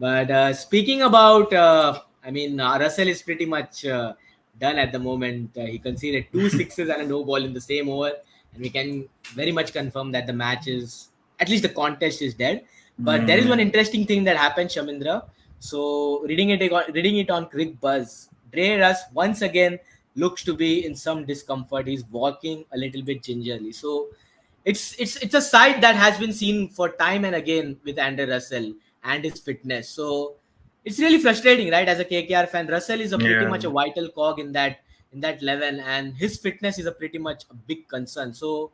[SPEAKER 1] But speaking about, I mean, Russell is pretty much done at the moment. He conceded 2 sixes and a no ball in the same over, and we can very much confirm that the match is, at least the contest is dead. But there is one
[SPEAKER 2] Mm.
[SPEAKER 1] interesting thing that happened, Shamindra. So reading it on Crick Buzz, Dre Russ once again looks to be in some discomfort. He's walking a little bit gingerly. So it's a side that has been seen for time and again with Andrew Russell and his fitness. So it's really frustrating, right? As a KKR fan, Russell is a pretty
[SPEAKER 2] Yeah.
[SPEAKER 1] much a vital cog in that 11, and his fitness is a pretty much a big concern. So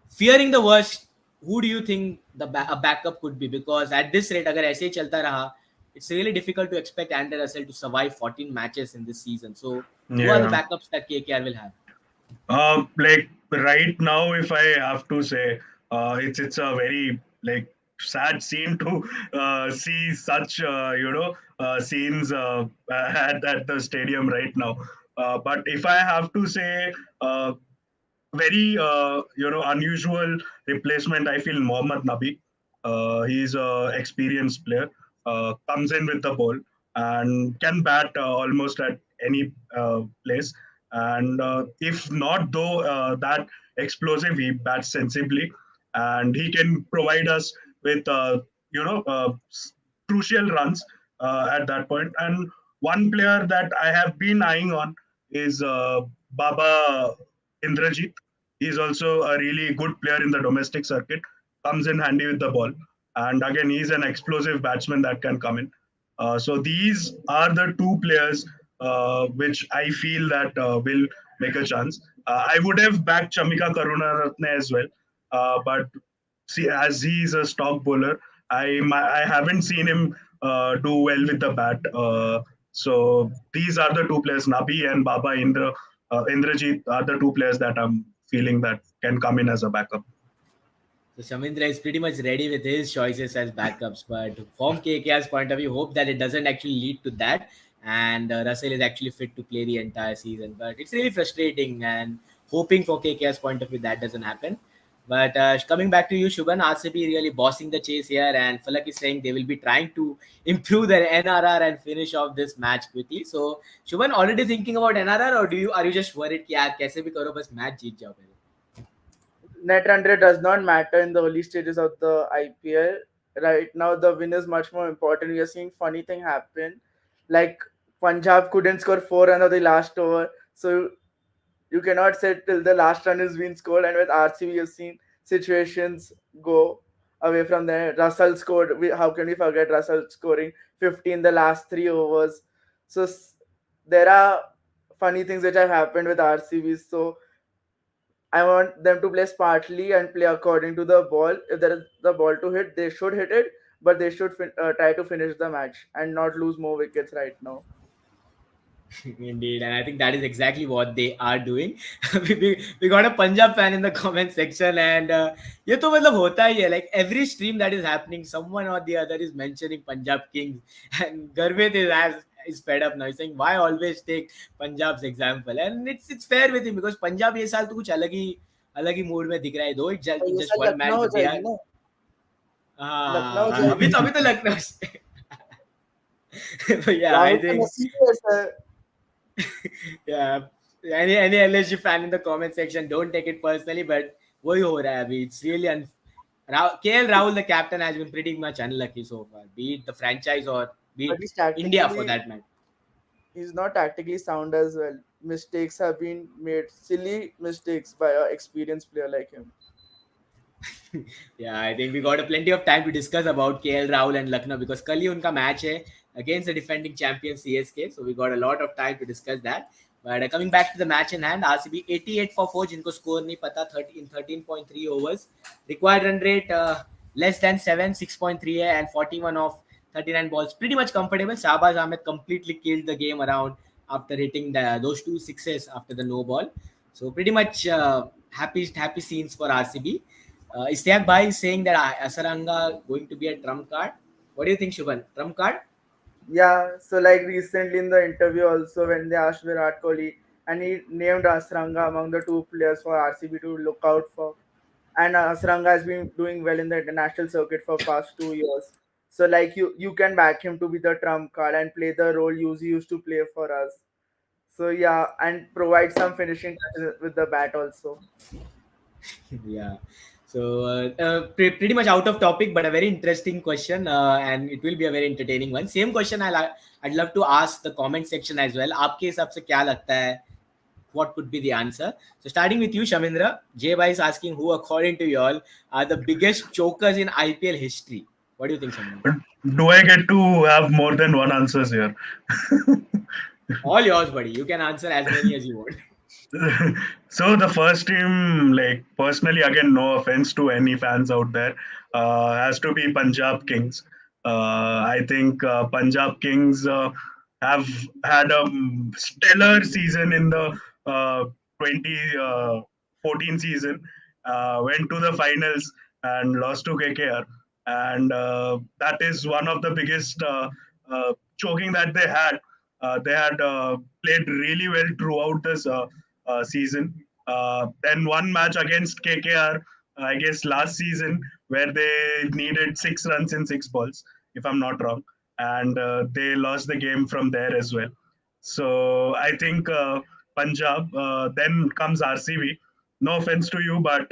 [SPEAKER 1] fearing the worst, who do you think a backup could be? Because at this rate, अगर ऐसे ही चलता रहा, it's really difficult to expect Andy Russell to survive 14 matches in this season. So, who are the
[SPEAKER 2] Yeah.
[SPEAKER 1] backups that KKR will have?
[SPEAKER 2] Like right now, if I have to say, it's a very like sad scene to see such scenes at the stadium right now. But if I have to say, very unusual replacement, I feel Mohammad Nabi. He's a experienced player, comes in with the ball and can bat almost at any place. And if not though that explosive, he bats sensibly, and he can provide us with you know uh, crucial runs at that point. And one player that I have been eyeing on is Baba Indrajit. He's also a really good player in the domestic circuit, comes in handy with the ball. And again, he's an explosive batsman that can come in. So these are the two players which I feel that will make a chance. I would have backed Chamika Karunaratne as well, but see, as he's a stock bowler, I haven't seen him do well with the bat. So these are the two players, Nabi and Indrajit are the two players that I'm feeling that can come in as a backup.
[SPEAKER 1] So Shamindra is pretty much ready with his choices as backups, but from KKR's point of view, hope that it doesn't actually lead to that, and Russell is actually fit to play the entire season. But it's really frustrating, and hoping for KKR's point of view that doesn't happen. But coming back to you, Shubhan, RCB really bossing the chase here, and Falak is saying they will be trying to improve their NRR and finish off this match quickly. So Shubhan, already thinking about NRR, or are you just worried कि यार कैसे भी करो बस match जीत जाओ पहले?
[SPEAKER 3] Net run rate does not matter in the early stages of the IPL. Right now, the win is much more important. We are seeing funny thing happen, like Punjab couldn't score 4 runs of the last over, so you cannot say till the last run is being scored. And with RCB, you've seen situations go away from there. Russell scored. How can we forget Russell scoring 50 in the last 3 overs? So there are funny things which have happened with RCB. So I want them to play smartly and play according to the ball. If there is the ball to hit, they should hit it, but they should try to finish the match and not lose more wickets right now.
[SPEAKER 1] Indeed, and I think that is exactly what they are doing. We got a Punjab fan in the comment section, and ये तो मतलब होता ही है. Like every stream that is happening, someone or the other is mentioning Punjab Kings, and Garvit is fed up now. He's saying why always take Punjab's example, and it's fair with him because Punjab ये साल तो कुछ अलग ही mood में दिख रहा है. Though it's
[SPEAKER 3] और ये
[SPEAKER 1] just
[SPEAKER 3] साल
[SPEAKER 1] one match,
[SPEAKER 3] लखनऊ हो
[SPEAKER 1] but they
[SPEAKER 3] जाएगी
[SPEAKER 1] are
[SPEAKER 3] ना, लखनऊ हो
[SPEAKER 1] हाँ
[SPEAKER 3] जाएगी.
[SPEAKER 1] अभी तो लखनऊ से. But yeah, I
[SPEAKER 3] राहुल का
[SPEAKER 1] think
[SPEAKER 3] नसीब ही ऐसा है.
[SPEAKER 1] yeah, any LSG fan in the comment section, don't take it personally, but वही हो रहा है अभी. It's really KL Rahul, the captain, has been pretty much unlucky so far, be it the franchise or be
[SPEAKER 3] But
[SPEAKER 1] it India for that matter.
[SPEAKER 3] he's not tactically sound as well. Mistakes have been made, silly mistakes by an experienced player like him.
[SPEAKER 1] Yeah, I think we got a plenty of time to discuss about KL Rahul and Lucknow because कल ही उनका match है against the defending champion CSK, so we got a lot of time to discuss that. But coming back to the match in hand, RCB 88 for 4, जिनको score नहीं पता, 13.3 overs, required run rate less than 7, 6.3 है, and 41 of 39 balls, pretty much comfortable. Shahbaz Ahmed completely killed the game around after hitting those 2 sixes after the no ball. So pretty much happy scenes for RCB. Istiak Bhai is saying that Asaranga going to be a trump card. What do you think, Shubhan? Trump card?
[SPEAKER 3] Yeah, so like recently in the interview also when they asked Virat Kohli and he named Asranga among the two players for RCB to look out for. And Asranga has been doing well in the international circuit for past 2 years. So like you can back him to be the trump card and play the role he used to play for us. So yeah, and provide some finishing touches with the bat also.
[SPEAKER 1] Yeah. So pretty much out of topic, but a very interesting question, and it will be a very entertaining one. Same question I'd love to ask the comment section as well. आपके हिसाब से क्या लगता है? What could be the answer? So starting with you, Shamindra, Jay Bhai is asking who, according to you all, are the biggest chokers in IPL history. What do you think, Shamindra?
[SPEAKER 2] But do I get to have more than one answers here?
[SPEAKER 1] All yours, buddy. You can answer as many as you want.
[SPEAKER 2] So the first team, like personally, again, no offense to any fans out there, has to be Punjab Kings. I think Punjab Kings have had a stellar season in the 2014 season. Went to the finals and lost to KKR, and that is one of the biggest choking that they had. They had played really well throughout this season. Then one match against KKR, I guess last season, where they needed 6 runs in 6 balls, if I'm not wrong, and they lost the game from there as well. So I think Punjab. Then comes RCB. No offense to you, but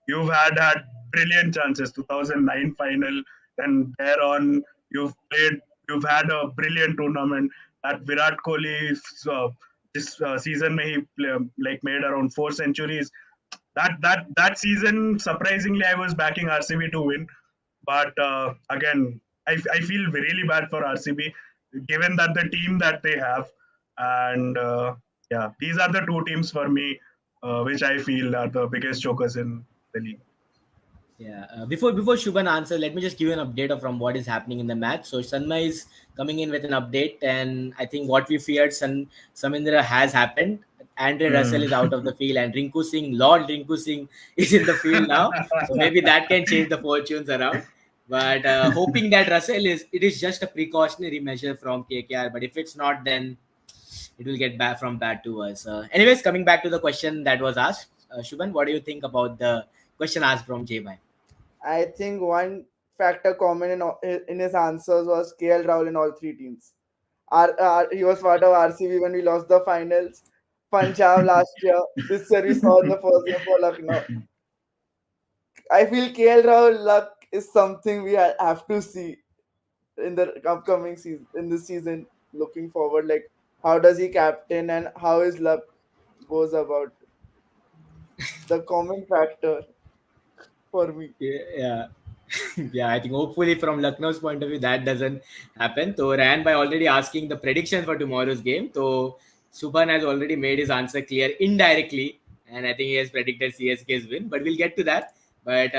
[SPEAKER 2] you've had brilliant chances. 2009 final, and there on you've played. You've had a brilliant tournament. At Virat Kohli, this season, he like made around 4 centuries. That season, surprisingly, I was backing RCB to win, but again, I feel really bad for RCB, given that the team that they have, and yeah, these are the two teams for me, which I feel are the biggest chokers in the league.
[SPEAKER 1] Yeah. Before Shubhan answer, let me just give you an update of from what is happening in the match. So Sanma is coming in with an update, and I think what we feared, Samindra has happened. Andre Russell
[SPEAKER 2] Mm.
[SPEAKER 1] is out of the field, and Lord Rinku Singh, is in the field now. So maybe that can change the fortunes around. But hoping that it is just a precautionary measure from KKR. But if it's not, then it will get back from bad to us. Anyways, coming back to the question that was asked, Shubhan, what do you think about the question asked from Jay?
[SPEAKER 3] I think one factor common in his answers was KL Rahul in all three teams. He was part of RCB when we lost the finals. Punjab last year. This year we saw in the first game for Lucknow. I feel KL Rahul luck is something we have to see in the upcoming season. In this season, looking forward, like how does he captain and how his luck goes about. The common factor for me.
[SPEAKER 1] Yeah. Yeah, I think hopefully from Lucknow's point of view that doesn't happen. So ran by already asking the prediction for tomorrow's game. So Subhan has already made his answer clear indirectly, and I think he has predicted CSK's win. But we'll get to that. But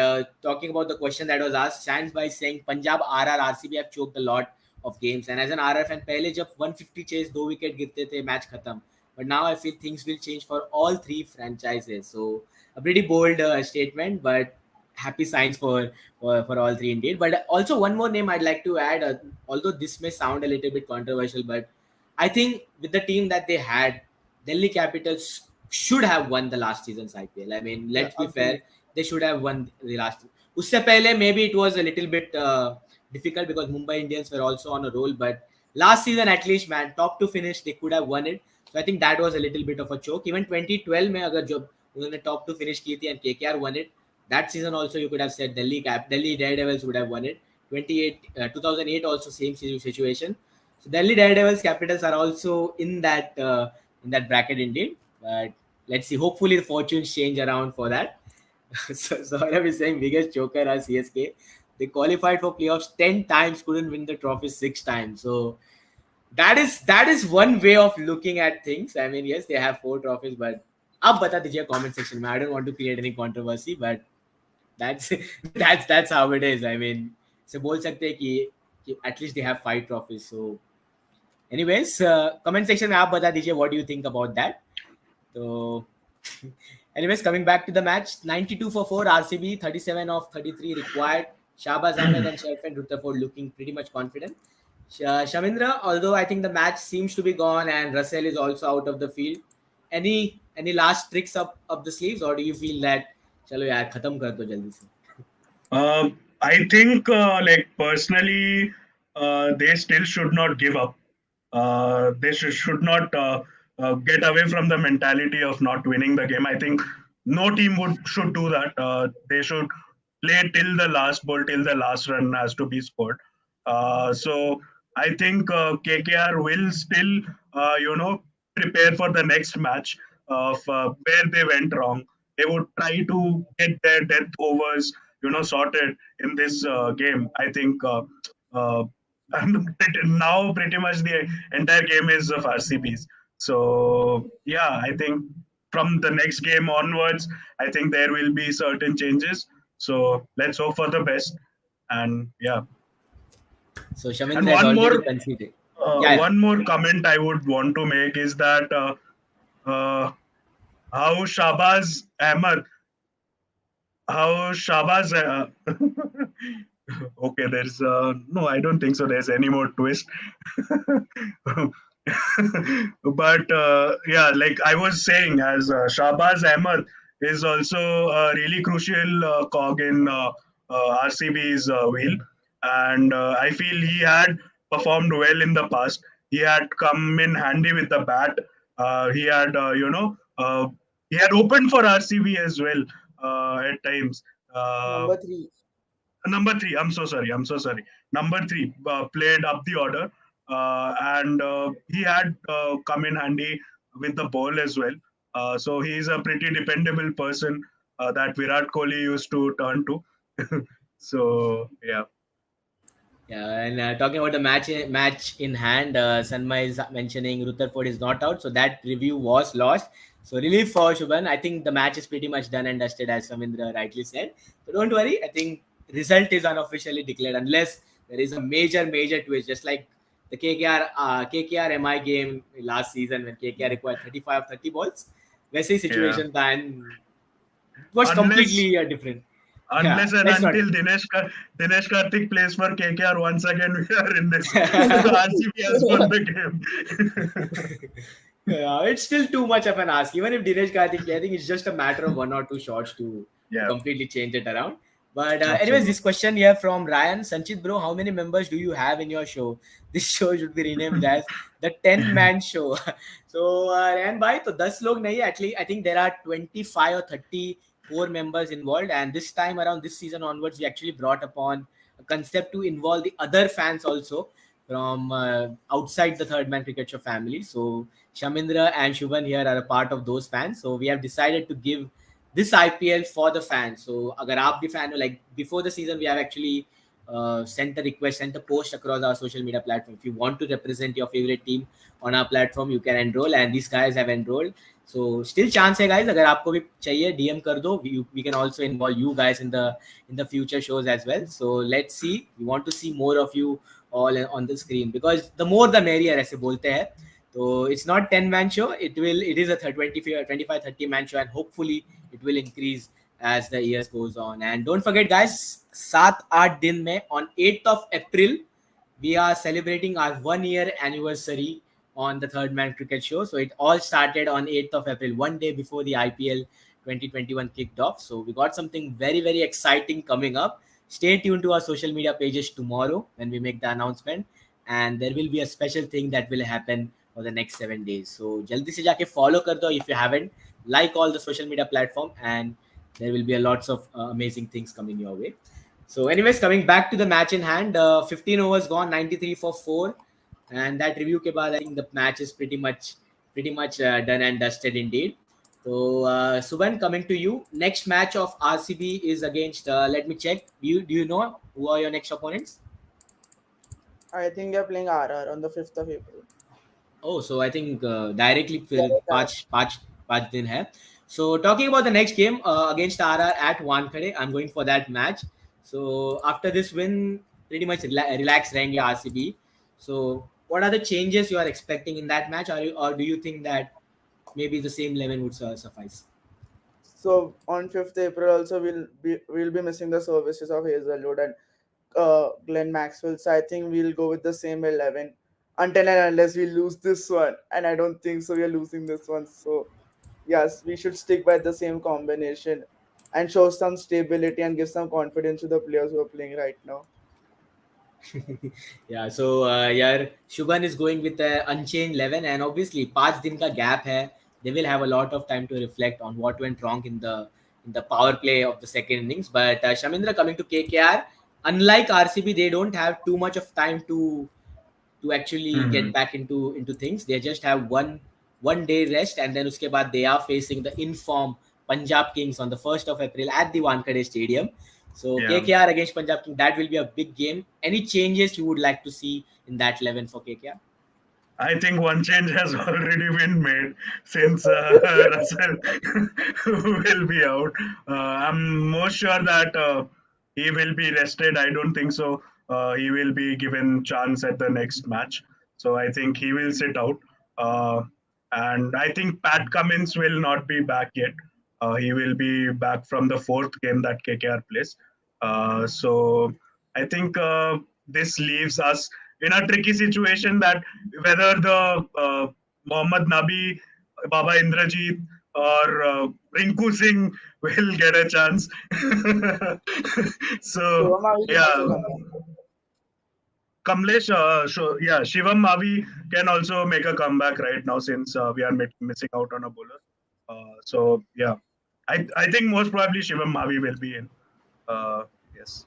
[SPEAKER 1] talking about the question that was asked, stands by saying Punjab RR RCB have choked a lot of games, and as an RR fan, पहले जब 150 chase 2 wicket गिरते थे match खत्म. But now I feel things will change for all three franchises. So a pretty bold statement, but happy signs for all three indeed. But also one more name I'd like to add, although this may sound a little bit controversial, but I think with the team that they had, Delhi Capitals should have won the last season's IPL. I mean,
[SPEAKER 3] Yeah,
[SPEAKER 1] let's be fair,
[SPEAKER 3] agreed.
[SPEAKER 1] they should have won the last. Usse pehle, maybe it was a little bit difficult because Mumbai Indians were also on a roll, but last season at least, man, top to finish, they could have won it. So I think that was a little bit of a choke. Even 2012 में अगर जब उन्होंने top to finish की थी and KKR won it, that season also you could have said Delhi Daredevils would have won it. 2008 also same situation. So Delhi Daredevils Capitals are also in that bracket indeed. But let's see. Hopefully the fortunes change around for that. So I is saying biggest joker are CSK. They qualified for playoffs 10 times, couldn't win the trophy 6 times. So that is one way of looking at things. I mean, yes, they have 4 trophies, but आप बता दीजिए comment section में. I don't want to create any controversy, but that's that's how it is. I mean, से बोल सकते हैं कि at least they have 5 trophies. So, anyways, comment section में आप बता दीजिए what do you think about that. So, anyways, coming back to the match, 92 for 4 RCB, 37 of 33 required. Shahbaz Ahmed and Sherfin Rutherford looking pretty much confident. Shamindra, although I think the match seems to be gone and Russell is also out of the field, any last tricks up the sleeves, or do you feel that चलो यार खत्म कर दो जल्दी से?
[SPEAKER 2] I think, like personally, they still should not give up. They should not get away from the mentality of not winning the game. I think no team would should do that. They should play till the last ball, till the last run has to be scored. So I think KKR will still, prepare for the next match of where they went wrong. They would try to get their death overs, sorted in this game. I think uh, now pretty much the entire game is of RCBs. So yeah, I think from the next game onwards, I think there will be certain changes. So let's hope for the best. And yeah,
[SPEAKER 1] So
[SPEAKER 2] and
[SPEAKER 1] Shamindra has already conceded. Yeah.
[SPEAKER 2] one more comment I would want to make is that uh, how Shabazz Ahmed, how Shabazz. Okay, there's no, I don't think so. There's any more twist. But yeah, like I was saying, as Shahbaz Ahmed is also a really crucial cog in RCB's wheel, and I feel he had performed well in the past. He had come in handy with the bat. He had, he had opened for RCB as well at times. Uh,
[SPEAKER 3] Number three.
[SPEAKER 2] Number three, I'm so sorry. I'm so sorry. Number three played up the order, and he had come in handy with the ball as well. So he's a pretty dependable person that Virat Kohli used to turn to. So yeah.
[SPEAKER 1] Yeah, and talking about the match in hand, Sanma is mentioning Rutherford is not out, so that review was lost. So relief for Shubhan. I think the match is pretty much done and dusted, as Samindra rightly said. So don't worry. I think result is unofficially declared unless there is a major twist, just like the KKR MI game last season when KKR required 35 30 balls. वैसे
[SPEAKER 2] Yeah.
[SPEAKER 1] situation था and it was
[SPEAKER 2] Unless
[SPEAKER 1] completely different. Yeah,
[SPEAKER 2] unless and
[SPEAKER 1] let's not.
[SPEAKER 2] until Dinesh Karthik plays for KKR once again, we are in this. RCB has won the game.
[SPEAKER 1] Yeah, it's still too much of an ask. Even if Dinesh Karthik play, I think it's just a matter of one or two shots to
[SPEAKER 2] Yeah,
[SPEAKER 1] completely change it around. But anyways,
[SPEAKER 2] absolutely.
[SPEAKER 1] this question here from Ryan Sanchit, bro, how many members do you have in your show? This show should be renamed as the 10-man show. So Ryan bhai, तो 10 लोग नहीं है. Actually, I think there are 25 or 30 core members involved, and this time around, this season onwards, we actually brought upon a concept to involve the other fans also from outside the Third Man Cricket Show family. So Shamindra and Shubhan here are a part of those fans. So we have decided to give this IPL for the fans. So agar aap bhi fan ho, like before the season, we have actually sent a request, sent a post across our social media platform. If you want to represent your favorite team on our platform, you can enroll, and these guys have enrolled. So still chance hai guys. अगर आपको भी चाहिए DM कर दो. We can also involve you guys in the future shows as well. So let's see. We want to see more of you all on the screen because the more the merrier ऐसे बोलते हैं. So it's not 10-man show. It is a 25 30-man show, and hopefully it will increase as the years goes on. And don't forget, guys, 7-8 दिन में on 8th of April we are celebrating our 1 year anniversary on the Third Man Cricket Show. So it all started on 8th of April, one day before the IPL 2021 kicked off. So we got something very exciting coming up. Stay tuned to our social media pages tomorrow when we make the announcement, and there will be a special thing that will happen for the next 7 days. So jaldi se jaake follow kar do if you haven't. Like all the social media platform, and there will be a lots of amazing things coming your way. So, anyways, coming back to the match in hand, 15 overs gone, 93 for 4, and that review ke baad, I think the match is pretty much done and dusted indeed. So, Subhan, coming to you, next match of RCB is against. Let me check. Do you know who are your next opponents?
[SPEAKER 3] I think they're playing RR on the 5th of April.
[SPEAKER 1] Oh, so I think directly फिर
[SPEAKER 3] Yeah,
[SPEAKER 1] पाँच दिन है. So talking about the next game against RR at Wankhede, I'm going for that match. So after this win, pretty much relax रहेंगे RCB. So what are the changes you are expecting in that match, or do you think that maybe the same 11 would suffice?
[SPEAKER 3] So on 5th April also we'll be missing the services of Hazelwood and Glenn Maxwell. So I think we'll go with the same 11 until and unless we lose this one. And I don't think so. We are losing this one. So yes, we should stick by the same combination and show some stability and give some confidence to the players who are playing right now.
[SPEAKER 1] Yeah, so यार Shubhan is going with the unchanged 11, and obviously 5 दिन का gap है. They will have a lot of time to reflect on what went wrong in the power play of the second innings. But Shamindra, coming to KKR, unlike RCB, they don't have too much of time to actually get back into things. They just have one day rest, and then uske baad they are facing the inform Punjab Kings on the 1st of April at the Wankhede Stadium. So
[SPEAKER 2] Yeah.
[SPEAKER 1] KKR against Punjab Kings, that will be a big game. Any changes you would like to see in that 11 for KKR?
[SPEAKER 2] I think one change has already been made since Russell will be out. I'm most sure that he will be rested. I don't think so. He will be given chance at the next match. So I think he will sit out. Uh, and I think Pat Cummins will not be back yet. He will be back from the fourth game that KKR plays. So I think this leaves us in a tricky situation that whether the Mohammad Nabi, Baba Indrajit, or Rinku Singh will get a chance. So
[SPEAKER 3] Shivam will
[SPEAKER 2] yeah,
[SPEAKER 3] also come back.
[SPEAKER 2] Kamlesh, yeah, Shivam Mavi can also make a comeback right now since we are missing out on a bowler. So yeah, I think most probably Shivam Mavi will be in. Yes.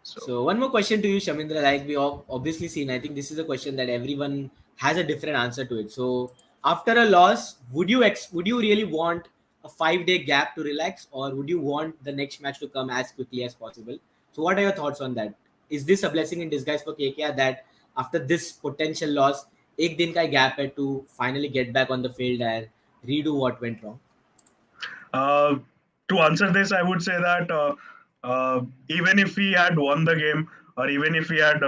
[SPEAKER 2] So
[SPEAKER 1] So one more question to you, Shamindra. Like we obviously seen, I think this is a question that everyone has a different answer to it. So after a loss, would you really want a 5 day gap to relax, or would you want the next match to come as quickly as possible? So what are your thoughts on that? Is this a blessing in disguise for KKR that after this potential loss, एक दिन का gap है to finally get back on the field and redo what went wrong?
[SPEAKER 2] Uh, to answer this, I would say that even if we had won the game or even if we had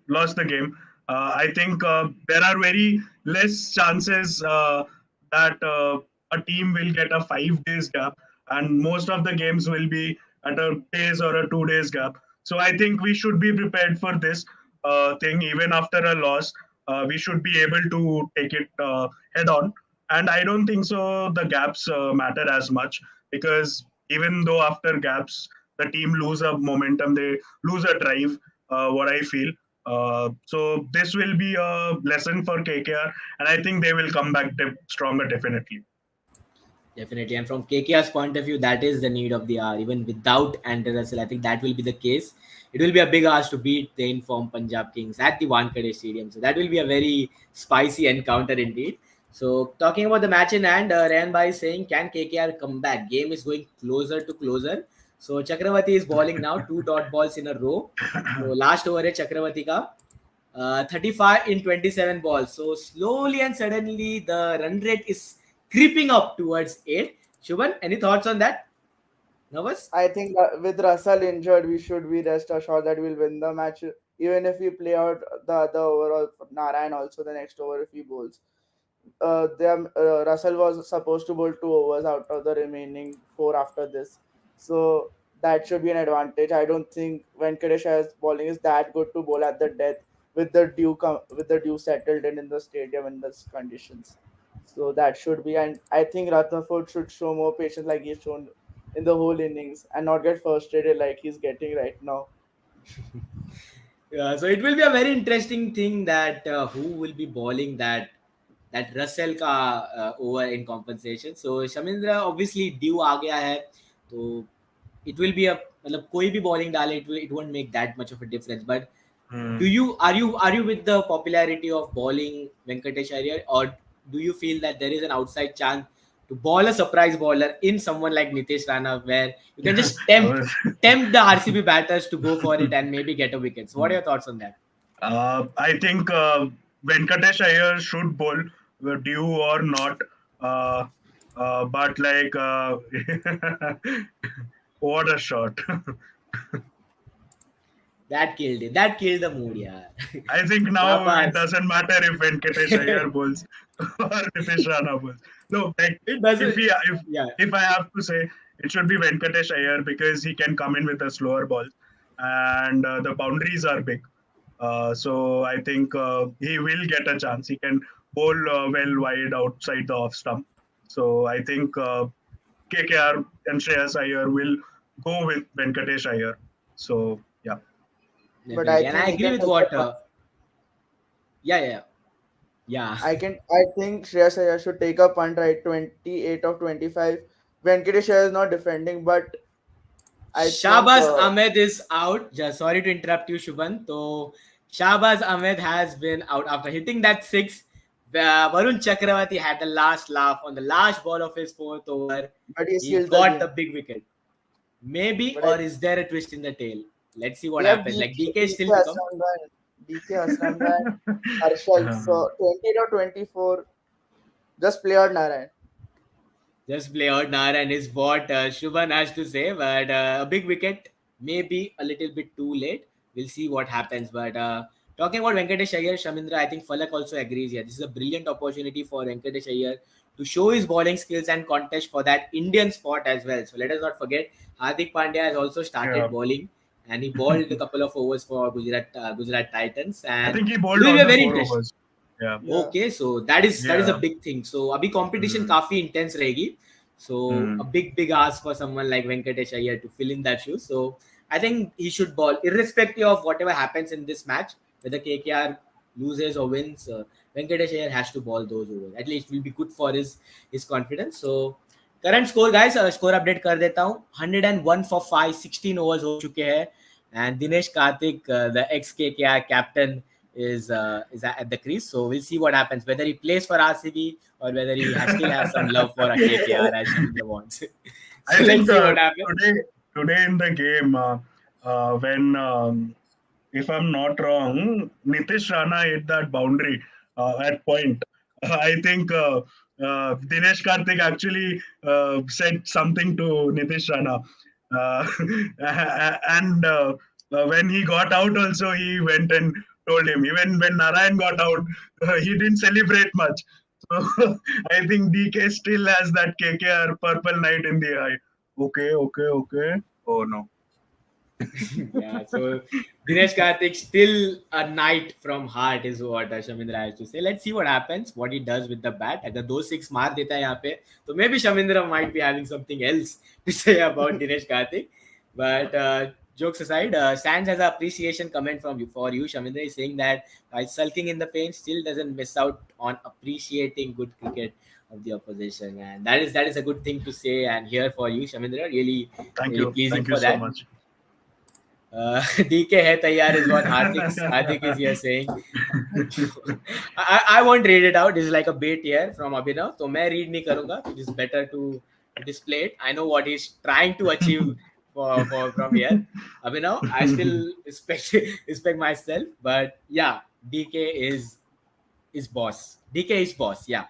[SPEAKER 2] lost the game, I think there are very less chances that a team will get a 5 days gap, and most of the games will be at a days or a 2 days gap. So I think we should be prepared for this thing. Even after a loss, we should be able to take it head on, and I don't think so the gaps matter as much, because even though after gaps the team lose a momentum, they lose a drive, what I feel. So this will be a lesson for KKR, and I think they will come back stronger definitely.
[SPEAKER 1] Definitely. And from KKR's point of view, that is the need of the hour. Even without Andrew Russell, I think that will be the case. It will be a big ask to beat the informed Punjab Kings at the Wankhede Stadium. So that will be a very spicy encounter indeed. So talking about the match in hand, Ryan Bhai is saying, can KKR come back? Game is going closer to closer. So Chakravarti is bowling now, 2 dot balls in a row. So last over है Chakravarti का. 35 in 27 balls. So slowly and suddenly the run rate is creeping up towards 8. Shubhan, any thoughts on that? Nervous?
[SPEAKER 3] I think that with Russell injured, we should be rest assured that we'll win the match, even if we play out the other overall Narayan also the next over if he bowls. Russell was supposed to bowl 2 overs out of the remaining four after this, so that should be an advantage. I don't think Venkatesh Ayer's bowling is that good to bowl at the death with the with the dew settled in the stadium in these conditions. So that should be, and I think Rutherford should show more patience like he's shown in the whole innings and not get frustrated like he's getting right now.
[SPEAKER 1] Yeah, so it will be a very interesting thing that who will be bowling that Russell का over in compensation. So Shamindra obviously due आ गया है, तो it will be a मतलब कोई भी bowling डाले it won't make that much of a difference. But
[SPEAKER 2] Hmm.
[SPEAKER 1] are you with the popularity of bowling Venkatesh Iyer, or do you feel that there is an outside chance to bowl a surprise bowler in someone like Nitesh Rana, where you can just
[SPEAKER 2] I
[SPEAKER 1] tempt
[SPEAKER 2] was-
[SPEAKER 1] tempt the RCB batters to go for it and maybe get a wicket? So what are your thoughts on that?
[SPEAKER 2] I think Venkatesh Iyer should bowl, due or not. Uh, but like, what a shot!
[SPEAKER 1] That killed it. That killed the mood, yeah.
[SPEAKER 2] I think now it
[SPEAKER 1] Shabash.
[SPEAKER 2] doesn't matter if Venkatesh Iyer bowls or Nitish Rana bowls. No, like
[SPEAKER 1] It
[SPEAKER 2] if
[SPEAKER 1] doesn't.
[SPEAKER 2] he,
[SPEAKER 1] Yeah,
[SPEAKER 2] if I have to say, it should be Venkatesh Iyer because he can come in with a slower ball, and the boundaries are big. So I think he will get a chance. He can bowl well wide outside the off stump. So I think KKR and Shreyas Iyer will go with Venkatesh Iyer. So yeah.
[SPEAKER 3] But I
[SPEAKER 1] definitely. And I
[SPEAKER 3] think he
[SPEAKER 1] agree
[SPEAKER 3] can
[SPEAKER 1] with
[SPEAKER 3] take
[SPEAKER 1] what.
[SPEAKER 3] a
[SPEAKER 1] Yeah, yeah, yeah.
[SPEAKER 3] I think Shreyas Iyer should take a punt, right? 28 of 25. Venkatesh Iyer is not defending, but I think
[SPEAKER 1] Shahbaz Ahmed is out. Just sorry to interrupt you, Shubhan. So Shahbaz Ahmed has been out after hitting that six. Varun Chakravarti had the last laugh on the last ball of his fourth over.
[SPEAKER 3] but he
[SPEAKER 1] He
[SPEAKER 3] sealed the
[SPEAKER 1] got the
[SPEAKER 3] game.
[SPEAKER 1] big wicket. Maybe,
[SPEAKER 3] But
[SPEAKER 1] or is there a twist in the tail? Let's see what
[SPEAKER 3] yeah,
[SPEAKER 1] happens. Like DK is still
[SPEAKER 3] BK
[SPEAKER 1] to
[SPEAKER 3] has
[SPEAKER 1] come.
[SPEAKER 3] DK Hasranga and Harshal. So 20 or 24, just play out Narayan.
[SPEAKER 1] Just play out Narayan is what Shubhan has to say. But a big wicket, maybe a little bit too late. We'll see what happens. But talking about Venkatesh Iyer, Shamindra, I think Falak also agrees here. This is a brilliant opportunity for Venkatesh Iyer to show his bowling skills and contest for that Indian spot as well. So let us not forget, Hardik Pandya has also started
[SPEAKER 2] Yeah.
[SPEAKER 1] bowling and he bowled a couple of overs for Gujarat Titans.
[SPEAKER 2] I
[SPEAKER 1] And
[SPEAKER 2] think he
[SPEAKER 1] it
[SPEAKER 2] bowled
[SPEAKER 1] will
[SPEAKER 2] all
[SPEAKER 1] be a
[SPEAKER 2] the
[SPEAKER 1] very
[SPEAKER 2] 4
[SPEAKER 1] interesting.
[SPEAKER 2] overs. Yeah.
[SPEAKER 3] Yeah.
[SPEAKER 1] Okay, so that is a
[SPEAKER 2] Yeah.
[SPEAKER 1] big thing. So अभी competition
[SPEAKER 2] Mm.
[SPEAKER 1] काफी intense रहेगी. So a
[SPEAKER 2] Mm.
[SPEAKER 1] big ask for someone like Venkatesh Iyer to fill in that shoe. So I think he should ball irrespective of whatever happens in this match, whether KKR loses or wins. Venkatesh Iyer has to ball those overs. At least it will be good for his confidence. So current score guys, score update कर देता हूँ. 101 for 5, 16 overs हो चुके हैं. And Dinesh Karthik, the ex KKR captain, is at the crease. So we'll see what happens, whether he plays for RCB or whether he still has some love for a KKR as Shamindra wants.
[SPEAKER 2] I
[SPEAKER 1] So let's
[SPEAKER 2] think
[SPEAKER 1] see what happens.
[SPEAKER 2] today in the game, when if I'm not wrong, Nitish Rana hit that boundary at point. I think Dinesh Karthik actually said something to Nitish Rana, uh, and when he got out, also he went and told him. Even when Narayan got out, he didn't celebrate much. So I think DK still has that KKR purple night in the eye. Okay, okay, okay. Oh no.
[SPEAKER 1] Yeah, so Dinesh Karthik still a knight from heart is what Shamindra has to say. Let's see what happens, what he does with the bat. अगर 2 6 मार देता है यहाँ पे, तो maybe Shamindra might be having something else to say about Dinesh Karthik. But jokes aside, Sands has an appreciation comment from you for you, Shamindra. He's saying that while sulking in the paint, still doesn't miss out on appreciating good cricket of the opposition, and that is a good thing to say and hear for you, Shamindra. Really, really pleasing
[SPEAKER 2] Thank you
[SPEAKER 1] for
[SPEAKER 2] so
[SPEAKER 1] that.
[SPEAKER 2] much.
[SPEAKER 1] DK है तैयार is what Hardik is here saying. I won't read it out. This is like a bait here from Abhinav. So मैं read नहीं करूँगा. It is better to display it. I know what he's trying to achieve for from here. Abhinav, I still respect myself, but yeah, DK is boss. DK is boss. Yeah,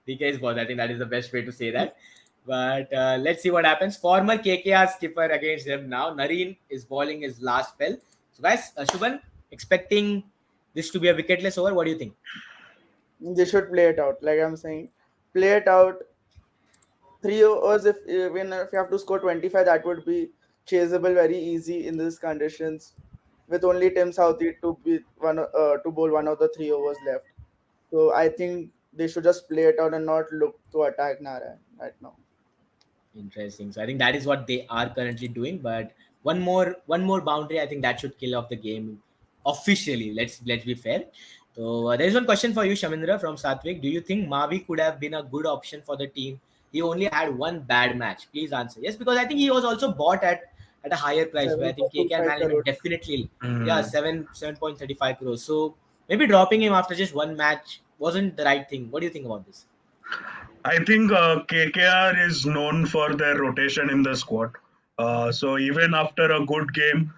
[SPEAKER 1] DK is boss. I think that is the best way to say that. But let's see what happens. Former KKR skipper against them now. Nareen is bowling his last spell. So, guys, Shubhan, expecting this to be a wicketless over. What do you think?
[SPEAKER 3] They should play it out. Like I'm saying, play it out. 3 overs. If even if you have to score 25, that would be chaseable very easy in these conditions. With only Tim Southey to be to bowl one of the 3 overs left. So I think they should just play it out and not look to attack Narayan right now.
[SPEAKER 1] Interesting. So I think that is what they are currently doing. But one more boundary, I think that should kill off the game officially. Let's be fair. So there's one question for you, Shamindra from Satvik. Do you think Mavi could have been a good option for the team? He only had one bad match. Please answer. Yes, because I think he was also bought at a higher price. Where I think KKR
[SPEAKER 3] 7.25
[SPEAKER 1] management
[SPEAKER 3] crores.
[SPEAKER 1] definitely, yeah,
[SPEAKER 2] Mm.
[SPEAKER 1] 7.35 crores. So maybe dropping him after just one match wasn't the right thing. What do you think about this?
[SPEAKER 2] I think KKR is known for their rotation in the squad. So even after a good game,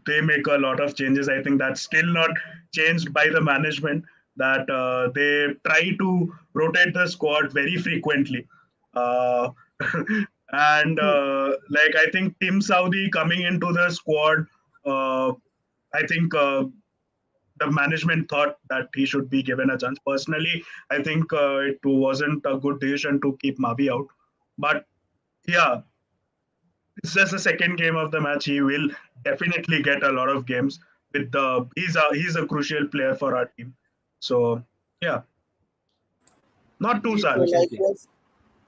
[SPEAKER 2] they make a lot of changes. I think that's still not changed by the management. That they try to rotate the squad very frequently. Uh, and like I think Tim Saudi coming into the squad, uh, I think the management thought that he should be given a chance. Personally, I think it wasn't a good decision to keep Mavi out. But yeah, it's just the second game of the match. He will definitely get a lot of games. With the he's a crucial player for our team. So yeah, not too
[SPEAKER 3] So
[SPEAKER 2] sad.
[SPEAKER 3] like
[SPEAKER 1] Interesting.
[SPEAKER 3] we are,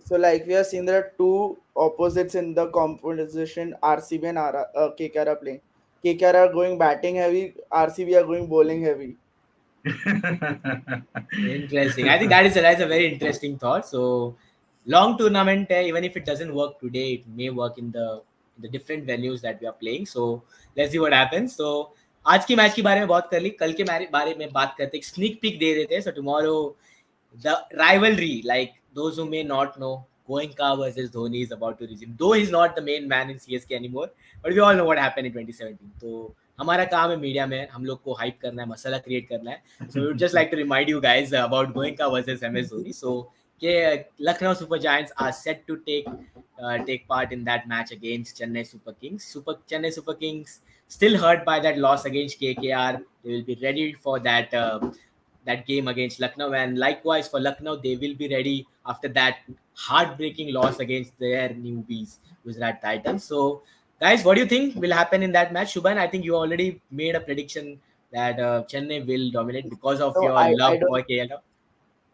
[SPEAKER 3] so like we are seeing there are two opposites in the composition. RCB and KKR are playing. KKR are going batting heavy. RCB are going bowling heavy.
[SPEAKER 1] Interesting. I think that's a very interesting thought. So long tournament, even if it doesn't work today, it may work in the different venues that we are playing. So let's see what happens. So आज की match के बारे में बात कर ली, कल के बारे में बात करते एक स्नीक पीक दे देते हैं. So tomorrow the rivalry, like those who may not know, Goenka versus Dhoni is about to resume. Though he's not the main man in CSK anymore, but we all know what happened in 2017. So हमारा काम है media में, हम लोग को hype करना है, मसाला create करना है. So we would just like to remind you guys about Goenka versus MS Dhoni. So Lucknow Super Giants are set to take part in that match against Chennai Super Kings. Chennai Super Kings still hurt by that loss against KKR. They will be ready for that game against Lucknow, and likewise for Lucknow, they will be ready after that heartbreaking loss against their newbies Gujarat Titans. So, guys, what do you think will happen in that match? Shubhan, I think you already made a prediction that Chennai will dominate because of
[SPEAKER 3] No,
[SPEAKER 1] your
[SPEAKER 3] I
[SPEAKER 1] love
[SPEAKER 3] don't.
[SPEAKER 1] for KL.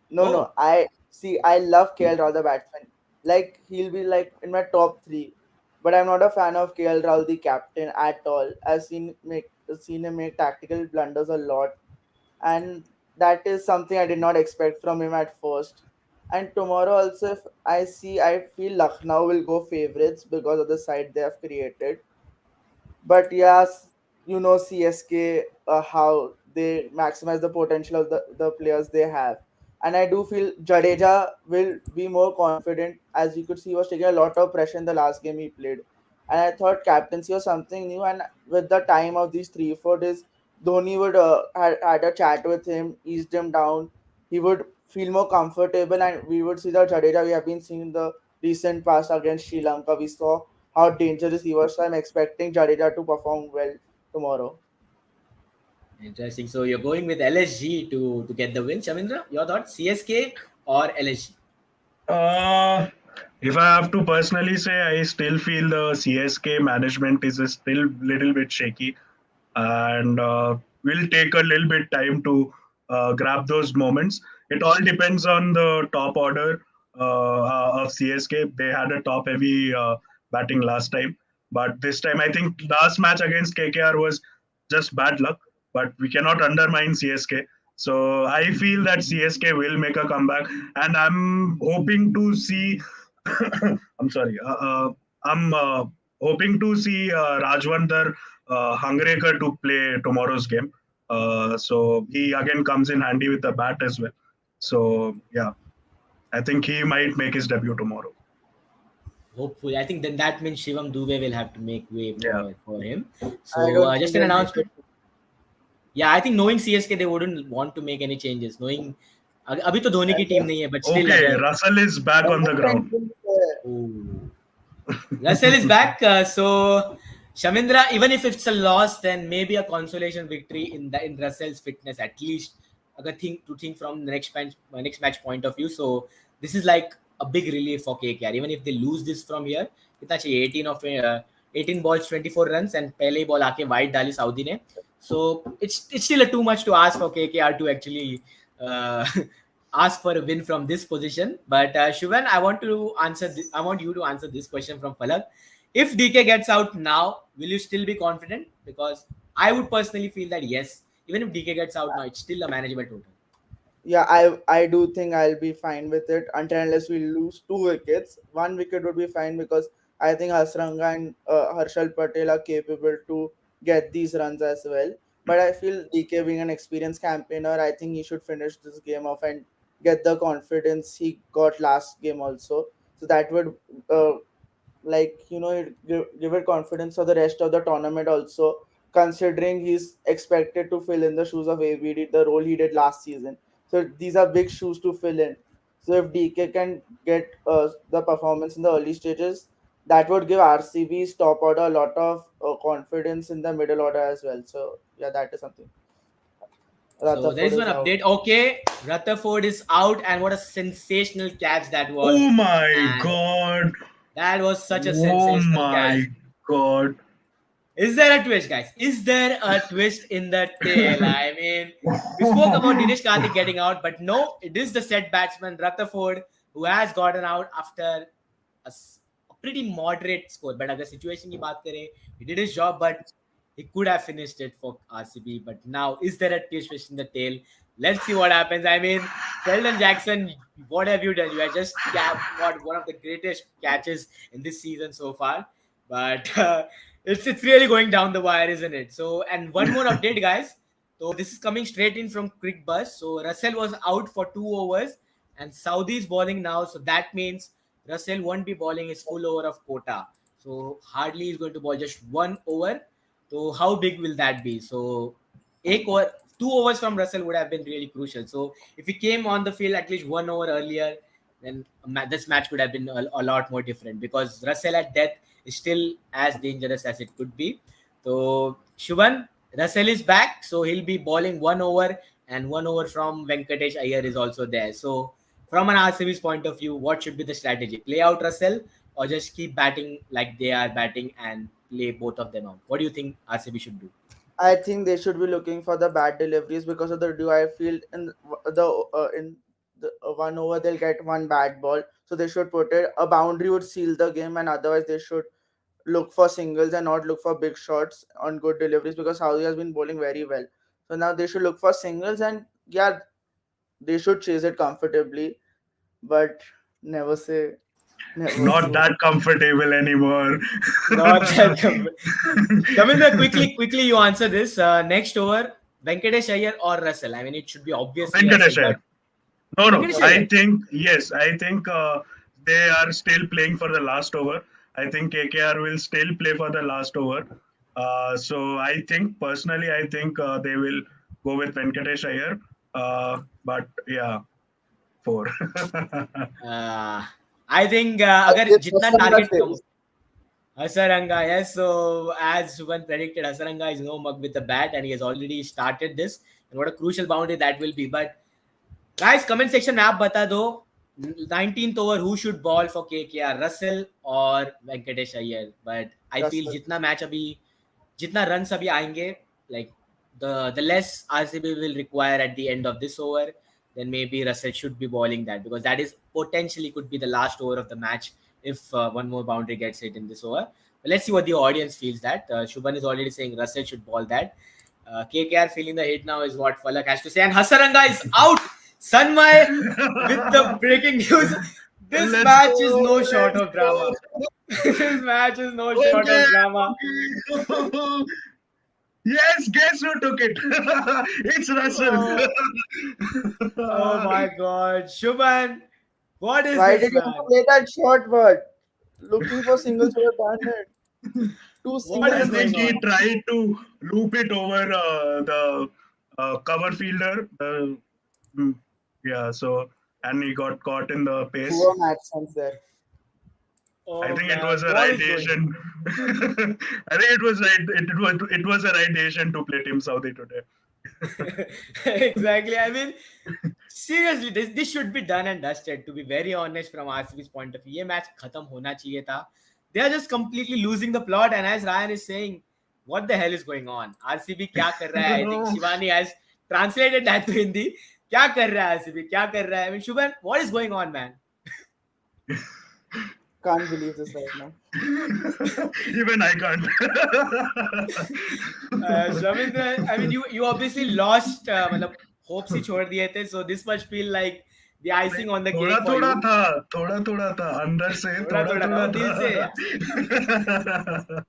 [SPEAKER 3] No,
[SPEAKER 1] Oh,
[SPEAKER 3] no. I see. I love KL Rahul the batsman. Like he'll be like in my top three. But I'm not a fan of KL Rahul the captain at all. I've seen him make tactical blunders a lot, and that is something I did not expect from him at first. And tomorrow also, if I feel Lucknow will go favorites because of the side they have created. But yes, CSK, how they maximize the potential of the players they have. And I do feel Jadeja will be more confident. As you could see, he was taking a lot of pressure in the last game he played. And I thought captaincy was something new. And with the time of these 3 4 days, Dhoni would had a chat with him, eased him down. He would feel more comfortable, and we would see the Jadeja we have been seeing in the recent past against Sri Lanka. We saw how dangerous he was. So I'm expecting Jadeja to perform well tomorrow.
[SPEAKER 1] interesting. So you're going with LSG to get the win. Shamindra, your thoughts? CSK or LSG?
[SPEAKER 2] Uh, if I have to personally say, I still feel the CSK management is still little bit shaky, and will take a little bit time to grab those moments. It all depends on the top order of CSK. They had a top heavy batting last time, but this time I think last match against KKR was just bad luck. But we cannot undermine CSK. So I feel that CSK will make a comeback, and I'm hoping to see. I'm sorry. I'm hoping to see Rajwandar Hungrekar to play tomorrow's game. So he again comes in handy with the bat as well. So yeah, I think he might make his debut tomorrow.
[SPEAKER 1] Hopefully, I think then that means Shivam Dubey will have to make way
[SPEAKER 2] Yeah.
[SPEAKER 1] for him.
[SPEAKER 3] I
[SPEAKER 1] So
[SPEAKER 3] don't think
[SPEAKER 1] just an
[SPEAKER 3] they'll make it.
[SPEAKER 1] announcement. Yeah, I think knowing CSK, they wouldn't want to make any changes. Knowing अभी तो धोनी की team नहीं है, but still
[SPEAKER 2] Okay,
[SPEAKER 1] अगर
[SPEAKER 2] Russell is back on the ground.
[SPEAKER 1] oh, Russell is back. So Shamindra, even if it's a loss, then maybe a consolation victory in Russell's fitness at least. अगर think from the next match point of view. So this is like a big relief for KKR. Even if they lose this from here, कितना चाहिए 18 balls 24 runs and पहले ball आके wide डाली Saudi ने. So it's still too much to ask for KKR to actually uh, ask for a win from this position. But Shubhan, I want you to answer this question from Palak. If DK gets out now, will you still be confident? Because I would personally feel that yes, even if DK gets out now, it's still a manageable total.
[SPEAKER 3] Yeah, I do think I'll be fine with it until unless we lose 2 wickets. 1 wicket would be fine because I think Hasranga and Harshal Patel are capable to get these runs as well. But I feel DK being an experienced campaigner, I think he should finish this game off and get the confidence he got last game also. So that would it give it confidence for the rest of the tournament also, considering he's expected to fill in the shoes of ABD, the role he did last season. So these are big shoes to fill in. So if DK can get the performance in the early stages, that would give RCB's top order a lot of confidence in the middle order as well. So yeah, that is something.
[SPEAKER 1] So there
[SPEAKER 3] Rutherford
[SPEAKER 1] is one
[SPEAKER 3] is out.
[SPEAKER 1] update. Okay, Rutherford is out, and what a sensational catch that was!
[SPEAKER 2] Oh my
[SPEAKER 1] And
[SPEAKER 2] God!
[SPEAKER 1] that was such a
[SPEAKER 2] Oh
[SPEAKER 1] sensational catch.
[SPEAKER 2] my God!
[SPEAKER 1] Is there a twist, guys? Is there a twist in the tail? I mean, we spoke about Dinesh Karthik getting out, but no, it is the set batsman Rutherford who has gotten out after a pretty moderate score. But अगर situation की बात करें, he did his job, but he could have finished it for RCB. But now, is there a twist in the tail? Let's see what happens. I mean, Sheldon Jackson, what have you done? You have just got one of the greatest catches in this season so far. But it's really going down the wire, isn't it? So, and one more update, guys. So this is coming straight in from Quick Buzz. So Russell was out for 2 overs, and Saudi is bowling now. So that means Russell won't be bowling his full over of quota. So hardly is going to bowl just 1 over. So how big will that be? So, एक over, 2 overs from Russell would have been really crucial. So if he came on the field at least 1 over earlier, then this match could have been a lot more different because Russell at death is still as dangerous as it could be. So Shubhan, Russell is back, so he'll be bowling 1 over, and 1 over from Venkatesh Iyer is also there. So from an RCB's point of view, what should be the strategy? Play out Russell or just keep batting like they are batting and play both of them out? What do you think RCB should do?
[SPEAKER 3] I think they should be looking for the bad deliveries because of the DI field in the 1 over they'll get one bad ball, so they should put it. A boundary would seal the game, and otherwise they should look for singles and not look for big shots on good deliveries because Saudi has been bowling very well. So now they should look for singles, and yeah, they should chase it comfortably, but never say never.
[SPEAKER 2] Not
[SPEAKER 3] So
[SPEAKER 2] that comfortable anymore.
[SPEAKER 1] Not that Kaminda, quickly, you answer this. Next over, Venkatesh Iyer or Russell? I mean, it should be obviously Russell,
[SPEAKER 2] Venkatesh Iyer.
[SPEAKER 1] but
[SPEAKER 2] No.
[SPEAKER 1] Venkatesh
[SPEAKER 2] I
[SPEAKER 1] Iyer.
[SPEAKER 2] think yes. I think they are still playing for the last over. I think KKR will still play for the last over. So I think personally, I think they will go with Venkatesh Iyer. But yeah, four.
[SPEAKER 1] Uh, I think अगर
[SPEAKER 3] it's
[SPEAKER 1] जितना
[SPEAKER 3] Hasaranga
[SPEAKER 1] target come
[SPEAKER 3] stays.
[SPEAKER 1] Hasaranga, yes. So as Shubhan predicted, Hasaranga is no mug with the bat, and he has already started this. And what a crucial boundary that will be. But guys, comment section में आप बता दो 19th over who should ball for KKR, Russell or Venkatesh Iyer. But I feel
[SPEAKER 3] Russell.
[SPEAKER 1] जितना runs अभी आएंगे, like the less RCB will require at the end of this over, then maybe Russell should be bowling that because that is potentially could be the last over of the match if one more boundary gets hit in this over. But let's see what the audience feels that. Shubhan is already saying Russell should ball that. KKR feeling the hit now is what Falak has to say. And Hasaranga is out. Sanmay with the breaking news. This
[SPEAKER 2] Let's
[SPEAKER 1] match is
[SPEAKER 2] go.
[SPEAKER 1] no short
[SPEAKER 2] Let's
[SPEAKER 1] of drama. This match is no short
[SPEAKER 2] Okay.
[SPEAKER 1] of drama.
[SPEAKER 2] Yes, guess who took it? It's Russell.
[SPEAKER 1] Oh my god. Shubhan, what is
[SPEAKER 3] Why
[SPEAKER 1] this
[SPEAKER 3] did you
[SPEAKER 1] man?
[SPEAKER 3] play that shot, but looking for singles would have done it. Two
[SPEAKER 1] What
[SPEAKER 2] I
[SPEAKER 1] is
[SPEAKER 3] singles.
[SPEAKER 1] going
[SPEAKER 2] think he
[SPEAKER 1] on?
[SPEAKER 2] tried to loop it over the cover fielder. Mm, yeah, so and he got caught in the pace.
[SPEAKER 3] Poor match sense there.
[SPEAKER 2] I
[SPEAKER 1] Oh
[SPEAKER 2] think it
[SPEAKER 1] man,
[SPEAKER 2] was a
[SPEAKER 1] what
[SPEAKER 2] right
[SPEAKER 1] is going on?
[SPEAKER 2] decision. I think it was right. It was a right decision to play Team Saudi today.
[SPEAKER 1] Exactly. I mean, seriously, this should be done and dusted. To be very honest, from RCB's point of view, ये match खत्म होना चाहिए था. They are just completely losing the plot. And as Ryan is saying, what the hell is going on? RCB क्या कर रहा है? I think Shivani has translated that to Hindi. क्या कर रहा है RCB? क्या कर रहा है? I mean, Shubhan, what is going on, man?
[SPEAKER 3] Can't believe this right now.
[SPEAKER 2] Even I can't.
[SPEAKER 1] Shamindra, I mean, you obviously lost. मतलब hopes ही छोड़ दिए थे. So this much feel like the icing on the
[SPEAKER 2] थोड़ा
[SPEAKER 1] cake for
[SPEAKER 2] थोड़ा
[SPEAKER 1] you.
[SPEAKER 2] था, थोड़ा थोड़ा था, अंदर से
[SPEAKER 1] थोड़ा
[SPEAKER 2] थोड़ा
[SPEAKER 1] थोड़ा था
[SPEAKER 2] थोड़ा
[SPEAKER 1] वो दिल से.
[SPEAKER 2] था.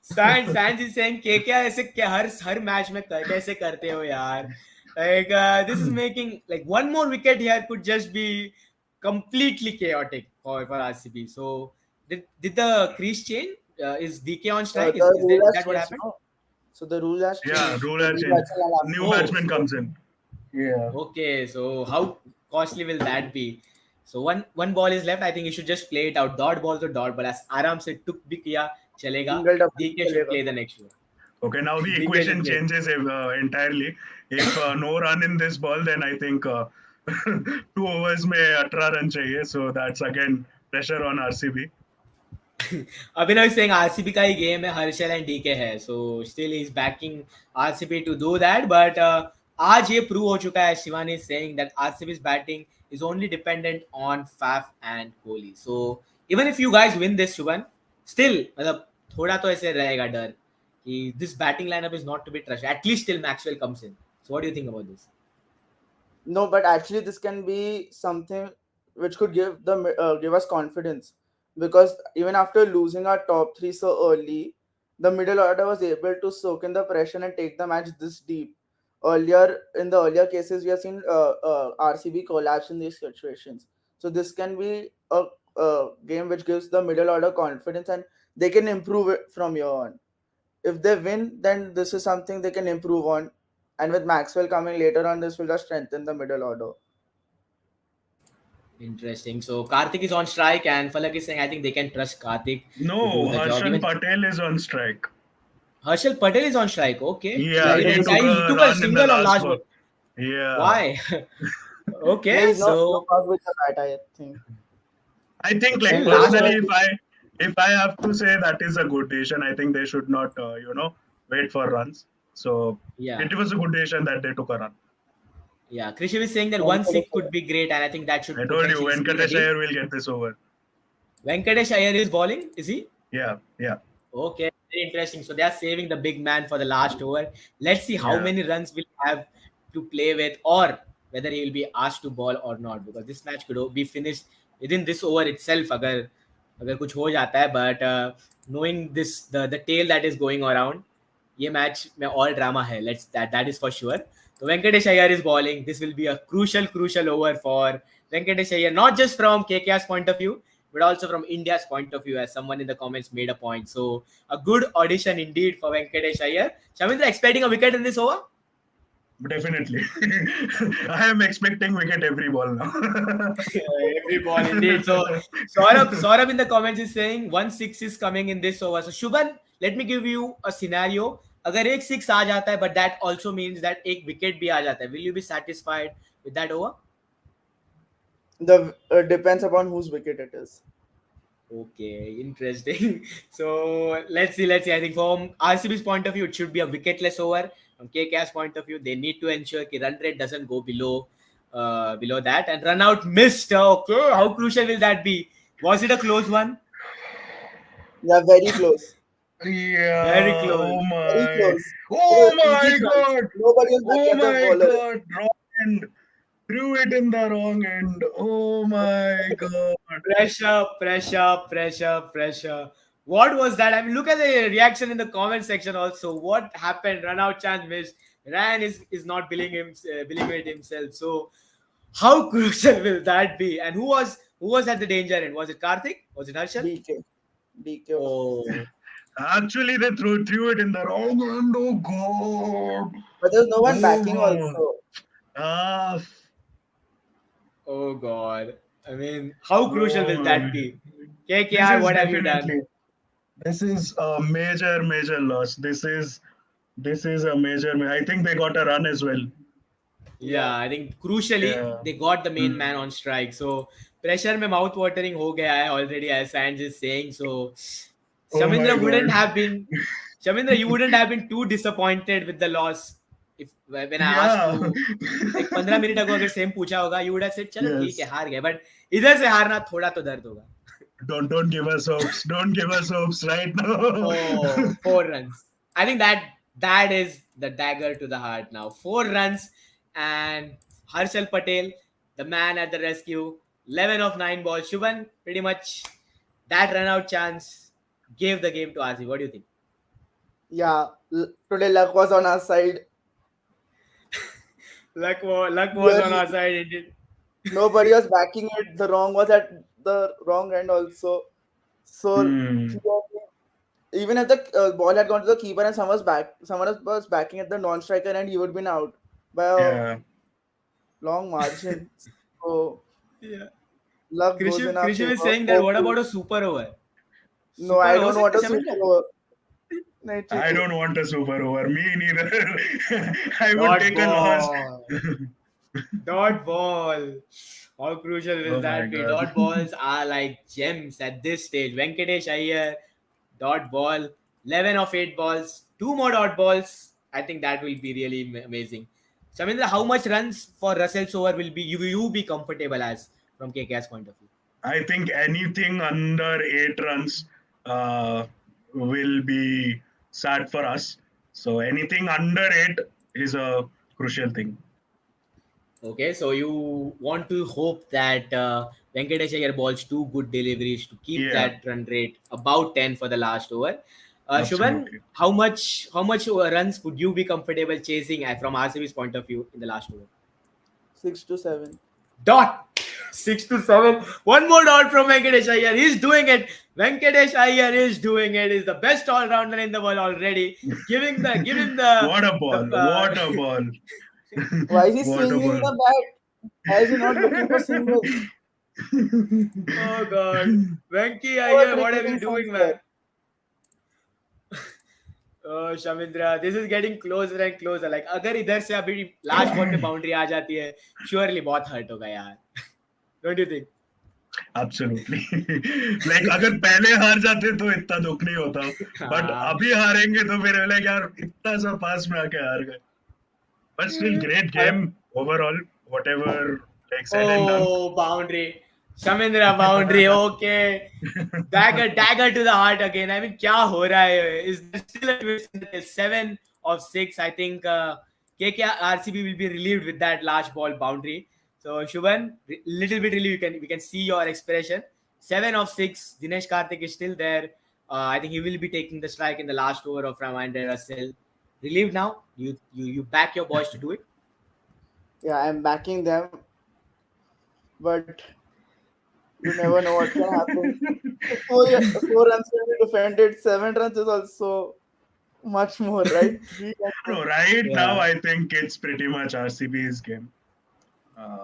[SPEAKER 1] Sands is saying KKR ऐसे क्या हर मैच में कैसे करते हो यार? Like this is making like one more wicket here could just be completely chaotic for RCB. So did the crease change? Is DK on strike?
[SPEAKER 3] The rule
[SPEAKER 1] Is
[SPEAKER 3] has
[SPEAKER 1] that what
[SPEAKER 3] changed
[SPEAKER 1] happened?
[SPEAKER 3] now. So the rule has
[SPEAKER 2] Yeah,
[SPEAKER 3] changed.
[SPEAKER 2] rule
[SPEAKER 3] The
[SPEAKER 2] has
[SPEAKER 3] new
[SPEAKER 2] changed.
[SPEAKER 3] batsman will have
[SPEAKER 2] New
[SPEAKER 3] to
[SPEAKER 1] Oh,
[SPEAKER 2] batsman comes in. Yeah.
[SPEAKER 1] okay. So how costly will that be? So one ball is left. I think you should just play it out. Dot ball to dot ball. As आराम से टुक भी किया चलेगा.
[SPEAKER 3] single double
[SPEAKER 1] DK should
[SPEAKER 3] चलेगा.
[SPEAKER 1] play the next one.
[SPEAKER 2] Okay, now the
[SPEAKER 1] DK should
[SPEAKER 2] equation
[SPEAKER 1] play.
[SPEAKER 2] changes entirely. If no run in this ball, then I think 2 overs में 18 run चाहिए. So that's again pressure on RCB.
[SPEAKER 1] Abhinav is saying RCB का ही game है, Harshal and DK है, so still he's backing RCB to do that. But आज ये prove हो चुका है. Shivani is saying that RCB's batting is only dependent on Faf and Kohli. So even if you guys win this, Shubhan, still मतलब थोड़ा तो ऐसे रहेगा डर कि this batting lineup is not to be trusted. At least till Maxwell comes in. So what do you think about this?
[SPEAKER 3] No, but actually this can be something which could give us confidence because even after losing our top three so early, the middle order was able to soak in the pressure and take the match this deep. Earlier in the earlier cases, we have seen RCB collapse in these situations. So this can be a game which gives the middle order confidence and they can improve it from here on. if they win, then this is something they can improve on. And with Maxwell coming later on, this will just strengthen the middle order.
[SPEAKER 1] Interesting. So Karthik is on strike, and Falak is saying I think they can trust Karthik to do
[SPEAKER 2] No,
[SPEAKER 1] the job.
[SPEAKER 2] Harshal
[SPEAKER 1] Even
[SPEAKER 2] Patel is on strike.
[SPEAKER 1] Harshal Patel is on strike. Okay.
[SPEAKER 3] Yeah,
[SPEAKER 2] Yeah,
[SPEAKER 3] he
[SPEAKER 1] He,
[SPEAKER 2] he
[SPEAKER 3] doesn't.
[SPEAKER 2] took
[SPEAKER 1] he
[SPEAKER 2] a
[SPEAKER 1] took a
[SPEAKER 2] run in the
[SPEAKER 1] single on
[SPEAKER 2] last
[SPEAKER 1] last
[SPEAKER 2] ball.
[SPEAKER 1] ball.
[SPEAKER 2] Yeah.
[SPEAKER 1] Why?
[SPEAKER 3] Yeah,
[SPEAKER 1] Okay.
[SPEAKER 3] he's not
[SPEAKER 1] So,
[SPEAKER 3] out with the bat, I think.
[SPEAKER 2] I think,
[SPEAKER 1] but
[SPEAKER 2] like
[SPEAKER 1] still,
[SPEAKER 3] And today
[SPEAKER 1] last
[SPEAKER 2] personally,
[SPEAKER 1] over.
[SPEAKER 3] was
[SPEAKER 2] if I have to say that is a good decision, I think they should not, wait for runs. So
[SPEAKER 1] Yeah.
[SPEAKER 2] it was a good decision that they took a run.
[SPEAKER 1] Yeah. Krishiv is saying that
[SPEAKER 3] one
[SPEAKER 1] one
[SPEAKER 3] for the
[SPEAKER 1] six could be great, and I think that
[SPEAKER 2] I
[SPEAKER 1] should
[SPEAKER 2] told you,
[SPEAKER 1] potentially seal the
[SPEAKER 2] Venkatesh
[SPEAKER 1] deal.
[SPEAKER 2] Iyer will get this over.
[SPEAKER 1] Venkatesh Iyer is bowling. Is he?
[SPEAKER 2] Yeah, yeah,
[SPEAKER 1] Okay, very interesting. So they are saving the big man for the last over. Let's see how
[SPEAKER 2] yeah.
[SPEAKER 1] many runs will have to play with, or whether he will be asked to ball or not. Because this match could be finished within this over itself. अगर कुछ हो जाता है, but knowing this the tale that is going around, ये match में all drama है. That is for sure. So Venkatesh Iyer is bowling. This will be a crucial over for Venkatesh Iyer, not just from KKR's point of view, but also from India's point of view, as someone in the comments made a point. So a good audition indeed for Venkatesh Iyer. Shamindra expecting a wicket in this over?
[SPEAKER 2] Definitely. I am expecting wicket every ball now.
[SPEAKER 1] Every ball indeed. So Saurabh in the comments is saying 1-6 is coming in this over. So Shubhan, let me give you a scenario. अगर एक six आ जाता है, but that also means that एक wicket भी आ जाता है, will you be satisfied with that over?
[SPEAKER 3] the depends upon whose wicket it is.
[SPEAKER 1] Okay, interesting. So let's see. I think from RCB's point of view, it should be a wicketless over. From KKR's point of view, they need to ensure that run rate doesn't go below that, and run out missed. Okay, how crucial will that be? Was it a close one?
[SPEAKER 3] Yeah, very close.
[SPEAKER 1] Very
[SPEAKER 2] Yeah.
[SPEAKER 1] close.
[SPEAKER 2] Oh
[SPEAKER 3] Very
[SPEAKER 2] my.
[SPEAKER 3] close. It
[SPEAKER 2] Oh
[SPEAKER 3] was easy
[SPEAKER 2] my
[SPEAKER 3] chance.
[SPEAKER 2] God.
[SPEAKER 3] Nobody was
[SPEAKER 2] Oh
[SPEAKER 3] backing at the
[SPEAKER 2] my
[SPEAKER 3] bowler.
[SPEAKER 2] God. Wrong end. Threw it in the wrong end. Oh my God.
[SPEAKER 1] Pressure. What was that? I mean, look at the reaction in the comment section also. What happened? Run out chance missed. Ran is not believing it himself. So how crucial will that be? And who was at the danger end? Was it Karthik? Was it Harshal?
[SPEAKER 3] DK. DK was.
[SPEAKER 1] Oh,
[SPEAKER 2] Actually, they threw it in the wrong end. Oh God.
[SPEAKER 3] But there's no one
[SPEAKER 2] Oh
[SPEAKER 3] backing
[SPEAKER 2] God.
[SPEAKER 3] also.
[SPEAKER 2] Ah,
[SPEAKER 1] oh God. I mean, how crucial will
[SPEAKER 2] oh,
[SPEAKER 1] that be?
[SPEAKER 2] this
[SPEAKER 1] KKR,
[SPEAKER 2] is
[SPEAKER 1] what have you done?
[SPEAKER 2] definitely. This is a major loss. This is a major. I think they got a run as well.
[SPEAKER 1] Yeah,
[SPEAKER 3] Yeah.
[SPEAKER 1] I think crucially
[SPEAKER 2] Yeah.
[SPEAKER 1] they got the main
[SPEAKER 2] Hmm.
[SPEAKER 1] man on strike. So pressure में mouth watering हो गया है already, as Sanj is saying. So
[SPEAKER 2] Oh my
[SPEAKER 1] Shamindra
[SPEAKER 2] God.
[SPEAKER 1] wouldn't have been Shamindra, you wouldn't have been too disappointed with the loss if when I asked
[SPEAKER 2] Yeah.
[SPEAKER 1] you like 15 minute अगर same पूछा होगा, you would have said चलो ठीक है
[SPEAKER 2] Yes.
[SPEAKER 1] हार गए, but इधर से हारना थोड़ा तो दर्द होगा.
[SPEAKER 2] Don't give us hopes. Don't give us hopes right now.
[SPEAKER 1] Oh, 4 runs. I think that is the dagger to the heart now. 4 runs, and Harshal Patel, the man at the rescue, 11 of 9 balls. Shubhan, pretty much that run out chance gave the game to RCB. What do you think?
[SPEAKER 3] Yeah. Today luck was on our side.
[SPEAKER 1] Luck was on
[SPEAKER 3] Clearly,
[SPEAKER 1] our side. It did.
[SPEAKER 3] nobody was backing it. The wrong was at the wrong end also. So
[SPEAKER 2] Hmm.
[SPEAKER 3] clearly, even if the ball had gone to the keeper and someone was backing at the non-striker and he would have been out by a
[SPEAKER 2] Yeah.
[SPEAKER 3] long margin. So
[SPEAKER 1] Yeah.
[SPEAKER 3] luck goes in our
[SPEAKER 1] Krishiv
[SPEAKER 3] favor.
[SPEAKER 1] is saying that what
[SPEAKER 3] Hopefully.
[SPEAKER 1] about a super over?
[SPEAKER 3] No,
[SPEAKER 1] Super
[SPEAKER 3] I
[SPEAKER 1] हो
[SPEAKER 3] don't want
[SPEAKER 1] सकता
[SPEAKER 3] a
[SPEAKER 1] है
[SPEAKER 3] super
[SPEAKER 1] Shamindra?
[SPEAKER 3] over. नहीं ठीक
[SPEAKER 2] I
[SPEAKER 3] है.
[SPEAKER 2] don't want a super over. Me neither. I would
[SPEAKER 1] Dot
[SPEAKER 2] take a loss.
[SPEAKER 1] ball. Dot ball. How crucial will
[SPEAKER 2] Oh my
[SPEAKER 1] that be?
[SPEAKER 2] God.
[SPEAKER 1] Dot balls are like gems at this stage. Venkatesh Iyer, dot ball, 11 of 8 balls, 2 more dot balls. I think that will be really amazing. Samindra, how much runs for Russell's over will be you be comfortable as from KKR's point of view?
[SPEAKER 2] I think anything under 8 runs uh, will be sad for us. So anything under 8 is a crucial thing.
[SPEAKER 1] Okay, so you want to hope that Venkatesh Iyer balls 2 good deliveries to keep
[SPEAKER 2] Yeah,
[SPEAKER 1] that run rate about 10 for the last over. Shubhan,
[SPEAKER 2] absolutely.
[SPEAKER 1] how much runs would you be comfortable chasing from RCB's point of view in the last over?
[SPEAKER 3] 6 to 7.
[SPEAKER 1] Dot. 6 to 7. One more dot from Venkatesh Iyer. He's doing it. Venkatesh Iyer is doing it. He's the best all rounder in the world already. Give him
[SPEAKER 2] What a
[SPEAKER 1] the
[SPEAKER 2] ball! What a ball!
[SPEAKER 3] Why is he
[SPEAKER 2] What a
[SPEAKER 3] swinging
[SPEAKER 2] ball!
[SPEAKER 3] the bat? Why is he not looking for singles?
[SPEAKER 1] Oh God, Venky
[SPEAKER 3] Poor
[SPEAKER 1] Iyer, what are you
[SPEAKER 3] cricketing sense
[SPEAKER 1] doing,
[SPEAKER 3] there.
[SPEAKER 1] man? Oh Shamindra, this is getting closer and closer. Like अगर इधर से अभी last ball पे boundary आ जाती है, surely बहुत hurt होगा यार. Don't you think?
[SPEAKER 2] Absolutely. Like अगर पहले हार जाते तो इतना दुख नहीं होता, बट
[SPEAKER 1] हाँ.
[SPEAKER 2] अभी हारेंगे तो फिर लाइक यार इतना सा पास में आके हार गए. But still great
[SPEAKER 1] I,
[SPEAKER 2] game overall. Whatever like said and done.
[SPEAKER 1] oh, boundary. Shamindra boundary. Okay. Dagger to the heart again. I mean, kya ho raha hai? Is there still a twist in the 7 of 6? I think KKR RCB will be relieved with that last ball boundary. So Shubhan, little bit relieved. We can see your expression. 7 of 6. Dinesh Karthik is still there. I think he will be taking the strike in the last over of Raminder Russell. Relieved now. You back your boys to do it.
[SPEAKER 3] Yeah, I'm backing them, but you never know what can happen. Four runs can be defended. 7 runs is also much more, right? 3 runs.
[SPEAKER 2] No, right now
[SPEAKER 1] Yeah.
[SPEAKER 2] I think it's pretty much RCB's game.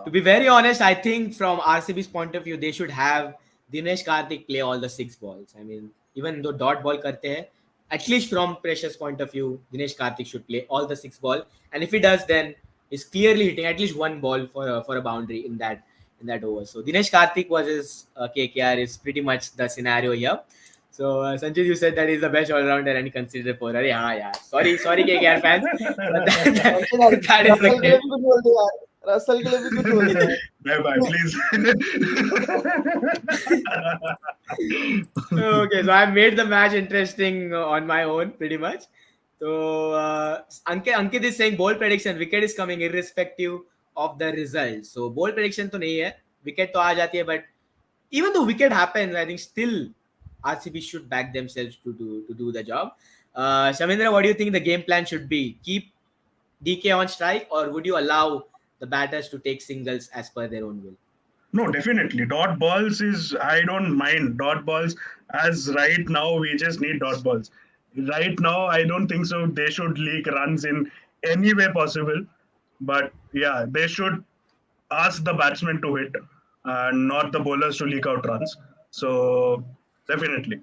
[SPEAKER 1] To be very honest, I think from RCB's point of view, they should have Dinesh Karthik play all the 6 balls. I mean, even though dot ball karte hai, at least from pressure's point of view, Dinesh Karthik should play all the 6 ball. And if he does, then he's clearly hitting at least one ball for a boundary in that over. So Dinesh Karthik versus KKR is pretty much the scenario here. So Sanjay, you said that he's the best all-rounder and he considered for. Arey, हाँ यार. Sorry KKR fans, but
[SPEAKER 3] Sanjay,
[SPEAKER 1] that is the
[SPEAKER 3] Russell के लिए
[SPEAKER 1] case.
[SPEAKER 3] भी कुछ बोल दे यार. Russell के लिए भी कुछ बोल दे.
[SPEAKER 2] Bye bye, please.
[SPEAKER 1] Okay, so I made the match interesting on my own, pretty much. So Ankit is saying bold prediction, wicket is coming irrespective of the result. So bold prediction तो नहीं है, wicket तो आ जाती है, but even though wicket happens, I think still RCB should back themselves to do the job. Shamindra, what do you think the game plan should be? Keep DK on strike, or would you allow the batters to take singles as per their own will?
[SPEAKER 2] No, definitely. Dot balls is, I don't mind dot balls, as right now we just need dot balls. Right now, I don't think so. They should leak runs in any way possible. But yeah, they should ask the batsmen to hit and not the bowlers to leak out runs. So definitely.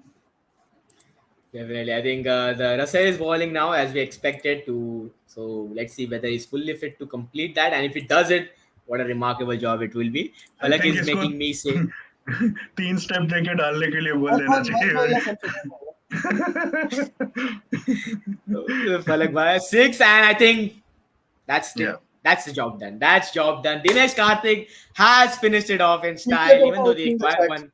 [SPEAKER 1] Definitely. I think the Russell is bowling now as we expected to. So let's see whether he's fully fit to complete that. And if it does it, what a remarkable job it will be.
[SPEAKER 2] I
[SPEAKER 1] Falak
[SPEAKER 2] think
[SPEAKER 1] is
[SPEAKER 2] इसको
[SPEAKER 1] making me say,
[SPEAKER 2] 3 step देके डालने के लिए बोल देना
[SPEAKER 3] मैं बोला संजय.
[SPEAKER 2] चाहिए.
[SPEAKER 1] Falak bhai, 6. And I think that's
[SPEAKER 2] Yeah.
[SPEAKER 1] that's the job done. That's job done. Dinesh Karthik has finished it off in
[SPEAKER 3] Cricket
[SPEAKER 1] style,
[SPEAKER 3] is
[SPEAKER 1] even though they
[SPEAKER 3] opening the
[SPEAKER 1] required
[SPEAKER 3] sets.
[SPEAKER 1] one.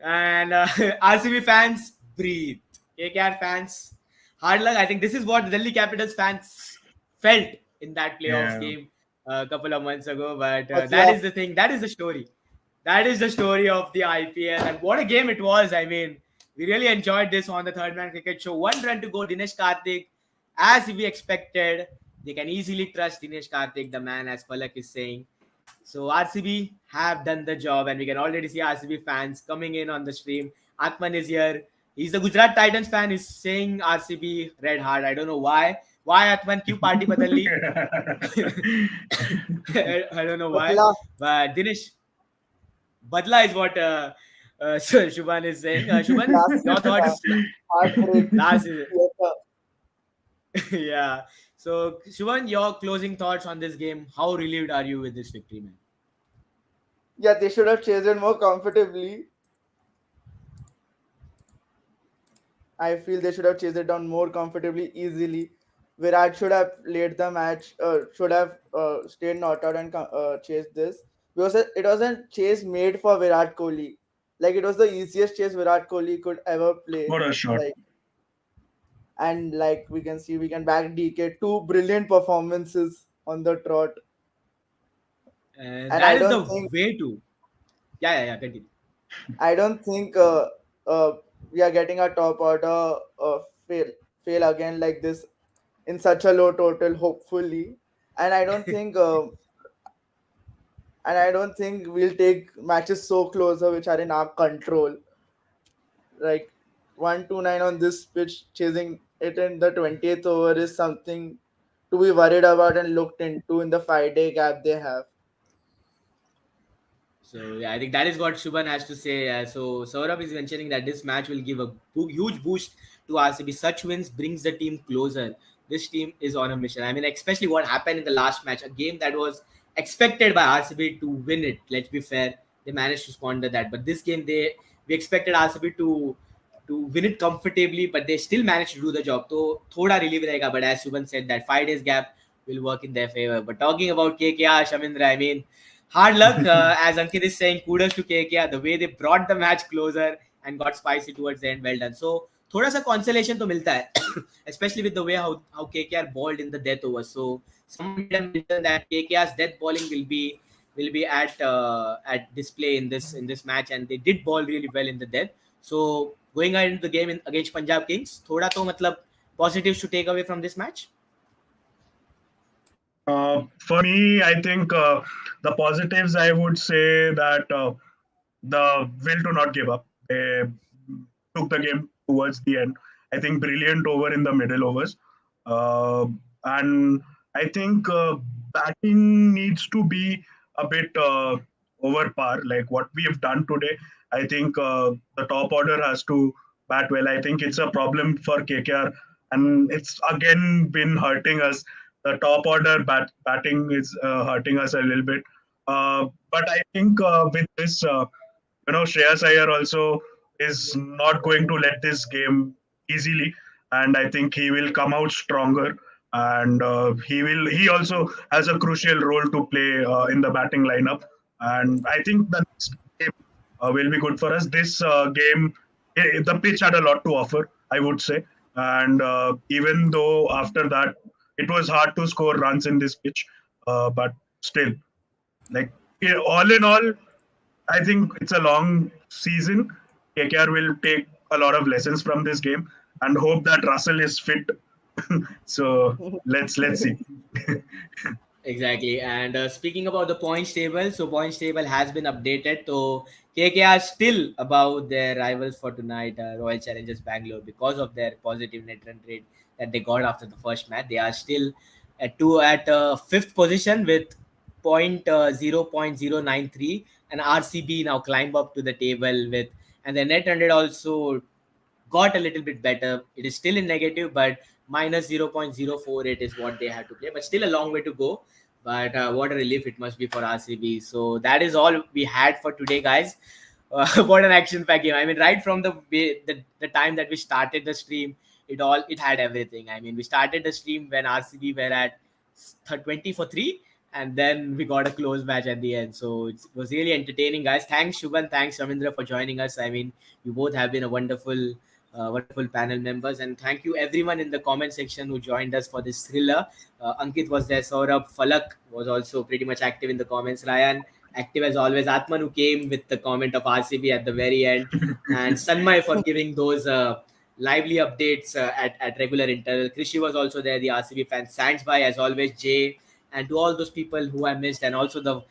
[SPEAKER 1] And RCB fans, breathe. KKR fans, hard luck. I think this is what Delhi Capitals fans felt in that playoffs
[SPEAKER 2] Yeah.
[SPEAKER 1] game a couple of months ago. But
[SPEAKER 3] But
[SPEAKER 1] that
[SPEAKER 3] yeah,
[SPEAKER 1] is the thing. That is the story. That is the story of the IPL. And what a game it was. I mean, we really enjoyed this on the Third Man Cricket Show. 1 run to go. Dinesh Karthik, as we expected, they can easily trust Dinesh Karthik, the man, as Falak is saying. So RCB have done the job, and we can already see RCB fans coming in on the stream. Atman is here. He's the Gujarat Titans fan. He's saying RCB red hard. I don't know why. Why Atman? क्यों party बदल ली? I don't know why.
[SPEAKER 3] Badla.
[SPEAKER 1] But Dinesh, Badla is what so Shubhan is saying. Shubhan,
[SPEAKER 3] Last
[SPEAKER 1] your thoughts?
[SPEAKER 3] heartbreak.
[SPEAKER 1] Last,
[SPEAKER 3] Yes, sir.
[SPEAKER 1] yeah. So Shubhan, your closing thoughts on this game. How relieved are you with this victory, man?
[SPEAKER 3] Yeah, they should have chased it more comfortably. I feel they should have chased it down more comfortably, easily. Virat should have played the match, should have stayed not out and chased this. Because it wasn't chase made for Virat Kohli. Like, it was the easiest chase Virat Kohli could ever play.
[SPEAKER 2] What a shot.
[SPEAKER 3] Like, and like we can see, we can back DK. Two brilliant performances on the trot.
[SPEAKER 1] And
[SPEAKER 3] And
[SPEAKER 1] that
[SPEAKER 3] I
[SPEAKER 1] is
[SPEAKER 3] don't
[SPEAKER 1] the
[SPEAKER 3] think
[SPEAKER 1] way to. Yeah. Continue.
[SPEAKER 3] I don't think we are getting a top order fail again like this in such a low total. Hopefully, and I don't think and I don't think we'll take matches so closer which are in our control. Like 129 on this pitch, chasing it in the 20th over is something to be worried about and looked into in the 5 day gap they have.
[SPEAKER 1] So yeah, I think that is what Shubhan has to say. So Saurabh is mentioning that this match will give a huge boost to RCB. Such wins brings the team closer. This team is on a mission. I mean, especially what happened in the last match, a game that was expected by RCB to win it. Let's be fair, they managed to squander that. But this game, we expected RCB to win it comfortably, but they still managed to do the job. So thoda relief रहेगा. But as Shubhan said, that 5 days gap will work in their favor. But talking about KKR, Shamindra, I mean, hard luck, as Ankit is saying. Kudos to KKR, the way they brought the match closer and got spicy towards the end. Well done. So थोड़ा सा consolation तो मिलता है, especially with the way how KKR bowled in the death overs. So someone did mention that KKR's death bowling will be at display in this match, and they did bowl really well in the death. So going ahead into the game against Punjab Kings, थोड़ा तो मतलब positives to take away from this match.
[SPEAKER 2] For me, I think the positives, I would say that the will to not give up. They took the game towards the end. I think brilliant over in the middle overs. And I think batting needs to be a bit over par, like what we have done today. I think the top order has to bat well. I think it's a problem for KKR, and it's again been hurting us. The top order batting is hurting us a little bit. But I think with this, Shreyas Iyer also is not going to let this game easily, and I think he will come out stronger. And he also has a crucial role to play in the batting lineup. And I think the next game will be good for us. This game, the pitch had a lot to offer, I would say. And even though after that it was hard to score runs in this pitch, but still, like all in all, I think it's a long season. KKR will take a lot of lessons from this game and hope that Russell is fit. So let's see.
[SPEAKER 1] Exactly. And speaking about the points table, so points table has been updated. So KKR still above their rivals for tonight, Royal Challengers Bangalore, because of their positive net run rate that they got after the first match. They are still at fifth position with 0.093, and RCB now climb up to the table with, and the net run rate also got a little bit better. It is still in negative, but minus 0.048 is what they had to play, but still a long way to go. But what a relief it must be for RCB. So that is all we had for today, guys. What an action-packed game! I mean, right from the time that we started the stream, it had everything. I mean, we started the stream when RCB were at 20 for 3, and then we got a close match at the end. So it was really entertaining, guys. Thanks, Shubhan. Thanks, Ramindra, for joining us. I mean, you both have been a wonderful panel members, and thank you everyone in the comment section who joined us for this thriller. Ankit was there, Saurabh, Falak was also pretty much active in the comments, Ryan active as always, Atman who came with the comment of RCB at the very end, and Sanmay for giving those lively updates at regular interval. Krishi was also there, the RCB fan. Thanks by as always, Jay, and to all those people who I missed, and also the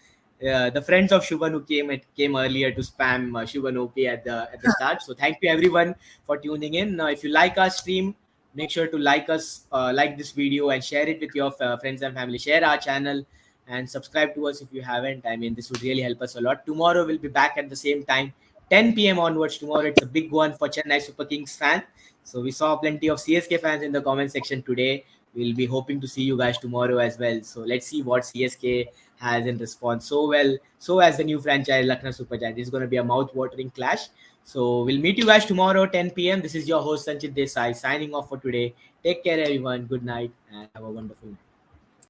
[SPEAKER 1] friends of Shubhan who came earlier to spam Shubhan OP at the start. So thank you everyone for tuning in. Now, if you like our stream, make sure to like this video and share it with your friends and family. Share our channel and subscribe to us if you haven't. I mean, this would really help us a lot. Tomorrow we'll be back at the same time, 10 p.m. onwards. Tomorrow it's a big one for Chennai Super Kings fan. So we saw plenty of CSK fans in the comment section today. We'll be hoping to see you guys tomorrow as well. So let's see what CSK has in response. So well, so as the new franchise Lucknow Super Giants. This is going to be a mouth-watering clash. So we'll meet you guys tomorrow 10 p.m. This is your host Sanchit Desai signing off for today. Take care everyone. Good night and have a wonderful night.